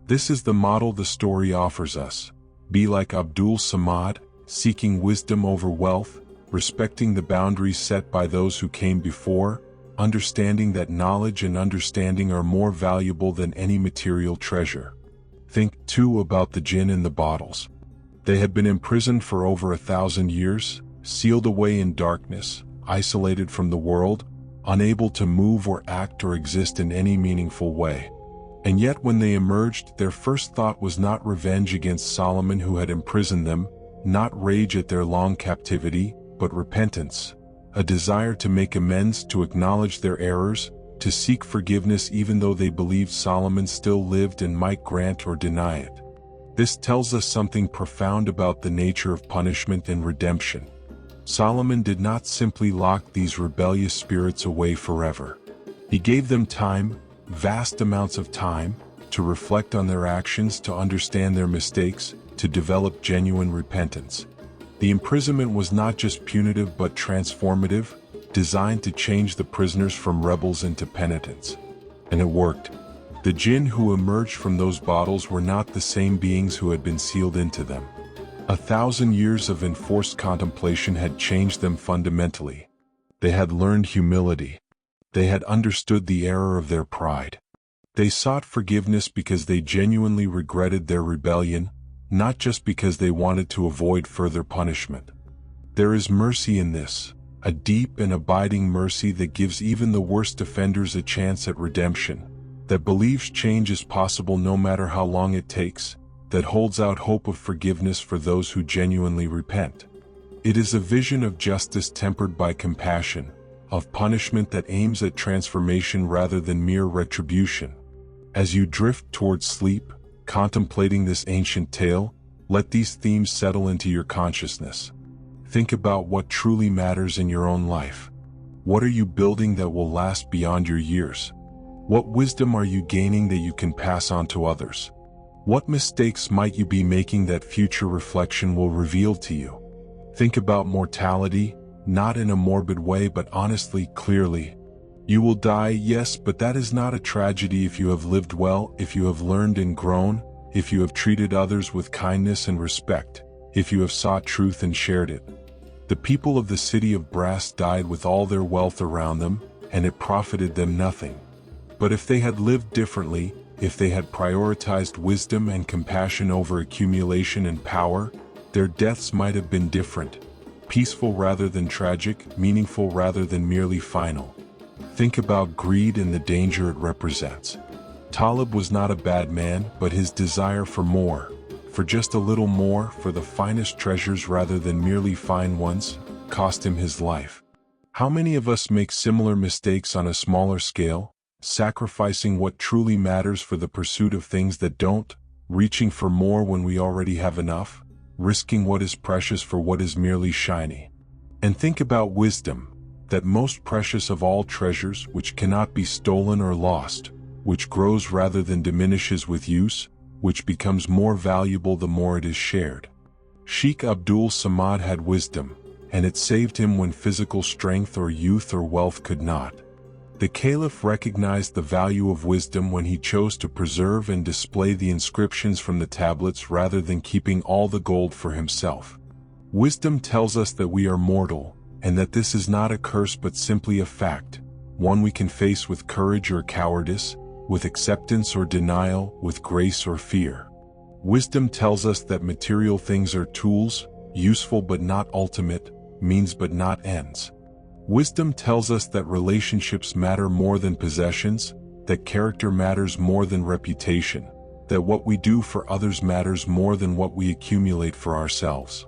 A: This is the model the story offers us. Be like Abdul Samad, seeking wisdom over wealth, respecting the boundaries set by those who came before, understanding that knowledge and understanding are more valuable than any material treasure. Think, too, about the jinn in the bottles. They had been imprisoned for over 1,000 years, sealed away in darkness, isolated from the world, unable to move or act or exist in any meaningful way. And yet when they emerged, their first thought was not revenge against Solomon who had imprisoned them, not rage at their long captivity, but repentance, a desire to make amends, to acknowledge their errors, to seek forgiveness even though they believed Solomon still lived and might grant or deny it. This tells us something profound about the nature of punishment and redemption. Solomon did not simply lock these rebellious spirits away forever. He gave them time, vast amounts of time, to reflect on their actions, to understand their mistakes, to develop genuine repentance. The imprisonment was not just punitive but transformative, designed to change the prisoners from rebels into penitents. And it worked. The jinn who emerged from those bottles were not the same beings who had been sealed into them. 1,000 years of enforced contemplation had changed them fundamentally. They had learned humility. They had understood the error of their pride. They sought forgiveness because they genuinely regretted their rebellion, not just because they wanted to avoid further punishment. There is mercy in this, a deep and abiding mercy that gives even the worst offenders a chance at redemption, that believes change is possible no matter how long it takes, that holds out hope of forgiveness for those who genuinely repent. It is a vision of justice tempered by compassion, of punishment that aims at transformation rather than mere retribution. As you drift towards sleep, contemplating this ancient tale, let these themes settle into your consciousness. Think about what truly matters in your own life. What are you building that will last beyond your years? What wisdom are you gaining that you can pass on to others? What mistakes might you be making that future reflection will reveal to you? Think about mortality, not in a morbid way but honestly, clearly. You will die, yes, but that is not a tragedy if you have lived well, if you have learned and grown, if you have treated others with kindness and respect, if you have sought truth and shared it. The people of the city of brass died with all their wealth around them, and it profited them nothing. But if they had lived differently, if they had prioritized wisdom and compassion over accumulation and power, their deaths might have been different, peaceful rather than tragic, meaningful rather than merely final. Think about greed and the danger it represents. Talib was not a bad man, but his desire for more, for just a little more, for the finest treasures rather than merely fine ones, cost him his life. How many of us make similar mistakes on a smaller scale, sacrificing what truly matters for the pursuit of things that don't, reaching for more when we already have enough, risking what is precious for what is merely shiny? And think about wisdom, that most precious of all treasures, which cannot be stolen or lost, which grows rather than diminishes with use, which becomes more valuable the more it is shared. Sheikh Abdul Samad had wisdom, and it saved him when physical strength or youth or wealth could not. The Caliph recognized the value of wisdom when he chose to preserve and display the inscriptions from the tablets rather than keeping all the gold for himself. Wisdom tells us that we are mortal, and that this is not a curse but simply a fact, one we can face with courage or cowardice, with acceptance or denial, with grace or fear. Wisdom tells us that material things are tools, useful but not ultimate, means but not ends. Wisdom tells us that relationships matter more than possessions, that character matters more than reputation, that what we do for others matters more than what we accumulate for ourselves.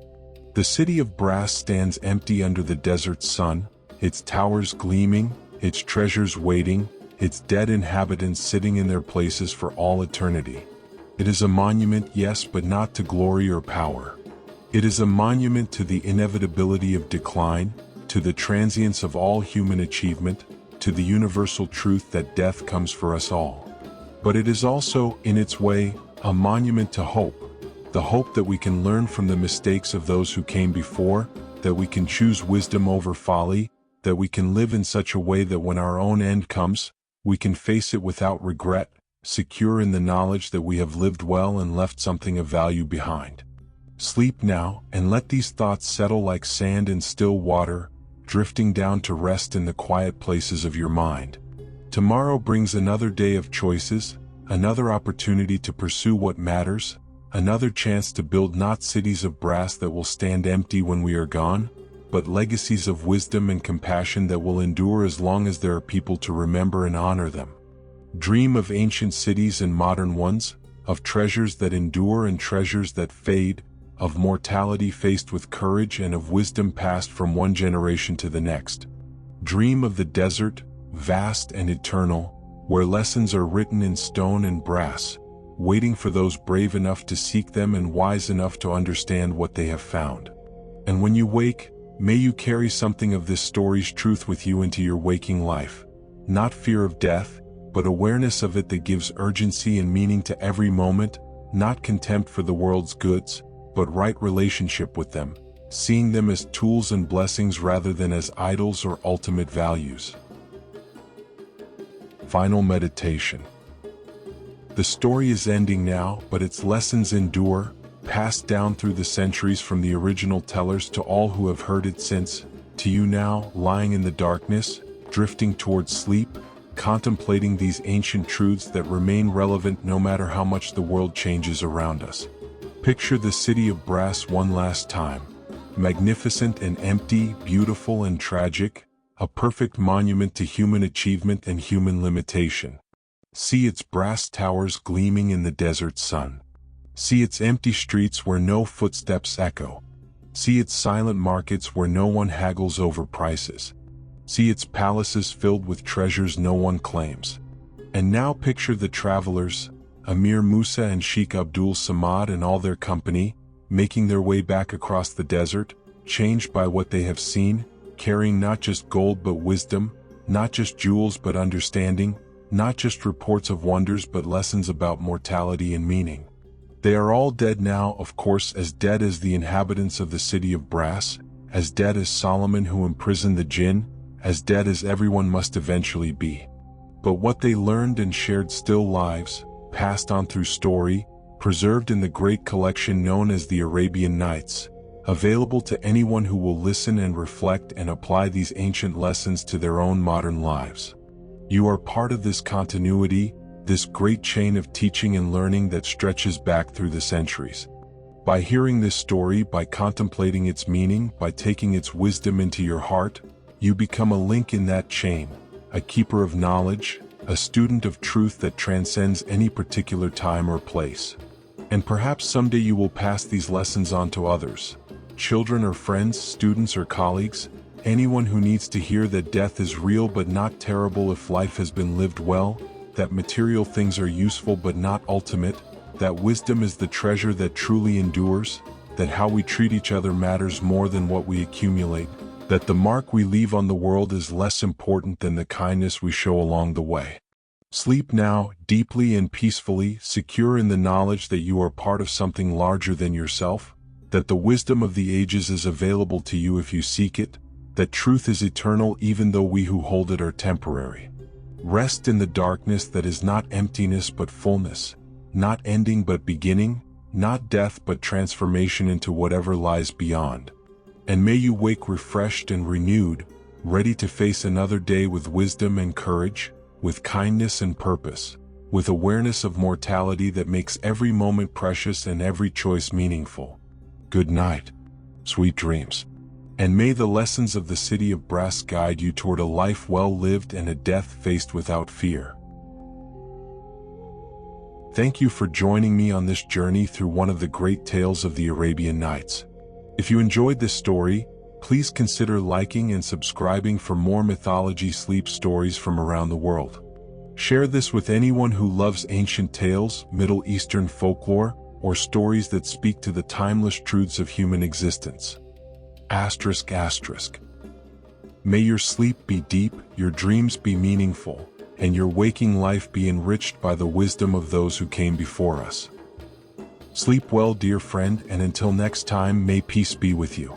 A: The city of brass stands empty under the desert sun, its towers gleaming, its treasures waiting, its dead inhabitants sitting in their places for all eternity. It is a monument, yes, but not to glory or power. It is a monument to the inevitability of decline, to the transience of all human achievement, to the universal truth that death comes for us all. But it is also, in its way, a monument to hope, the hope that we can learn from the mistakes of those who came before, that we can choose wisdom over folly, that we can live in such a way that when our own end comes, we can face it without regret, secure in the knowledge that we have lived well and left something of value behind. Sleep now, and let these thoughts settle like sand in still water, drifting down to rest in the quiet places of your mind. Tomorrow brings another day of choices, another opportunity to pursue what matters, another chance to build not cities of brass that will stand empty when we are gone, but legacies of wisdom and compassion that will endure as long as there are people to remember and honor them. Dream of ancient cities and modern ones, of treasures that endure and treasures that fade, of mortality faced with courage and of wisdom passed from one generation to the next. Dream of the desert, vast and eternal, where lessons are written in stone and brass, waiting for those brave enough to seek them and wise enough to understand what they have found. And when you wake, may you carry something of this story's truth with you into your waking life. Not fear of death, but awareness of it that gives urgency and meaning to every moment, not contempt for the world's goods, but right relationship with them, seeing them as tools and blessings rather than as idols or ultimate values. Final meditation. The story is ending now, but its lessons endure, passed down through the centuries from the original tellers to all who have heard it since, to you now, lying in the darkness, drifting towards sleep, contemplating these ancient truths that remain relevant no matter how much the world changes around us. Picture the city of brass one last time. Magnificent and empty, beautiful and tragic, a perfect monument to human achievement and human limitation. See its brass towers gleaming in the desert sun. See its empty streets where no footsteps echo. See its silent markets where no one haggles over prices. See its palaces filled with treasures no one claims. And now picture the travelers, Emir Musa and Sheikh Abdul Samad and all their company, making their way back across the desert, changed by what they have seen, carrying not just gold but wisdom, not just jewels but understanding, not just reports of wonders but lessons about mortality and meaning. They are all dead now, of course, as dead as the inhabitants of the city of brass, as dead as Solomon who imprisoned the Jinn, as dead as everyone must eventually be. But what they learned and shared still lives, passed on through story, preserved in the great collection known as the Arabian Nights, available to anyone who will listen and reflect and apply these ancient lessons to their own modern lives. You are part of this continuity, this great chain of teaching and learning that stretches back through the centuries. By hearing this story, by contemplating its meaning, by taking its wisdom into your heart, you become a link in that chain, a keeper of knowledge, a student of truth that transcends any particular time or place. And perhaps someday you will pass these lessons on to others, children or friends, students or colleagues, anyone who needs to hear that death is real but not terrible if life has been lived well, that material things are useful but not ultimate, that wisdom is the treasure that truly endures, that how we treat each other matters more than what we accumulate, that the mark we leave on the world is less important than the kindness we show along the way. Sleep now, deeply and peacefully, secure in the knowledge that you are part of something larger than yourself, that the wisdom of the ages is available to you if you seek it, that truth is eternal even though we who hold it are temporary. Rest in the darkness that is not emptiness but fullness, not ending but beginning, not death but transformation into whatever lies beyond. And may you wake refreshed and renewed, ready to face another day with wisdom and courage, with kindness and purpose, with awareness of mortality that makes every moment precious and every choice meaningful. Good night. Sweet dreams. And may the lessons of the city of brass guide you toward a life well lived and a death faced without fear. Thank you for joining me on this journey through one of the great tales of the Arabian Nights. If you enjoyed this story, please consider liking and subscribing for more mythology sleep stories from around the world. Share this with anyone who loves ancient tales, Middle Eastern folklore, or stories that speak to the timeless truths of human existence. ***. May your sleep be deep, your dreams be meaningful, and your waking life be enriched by the wisdom of those who came before us. Sleep well, dear friend, and until next time, may peace be with you.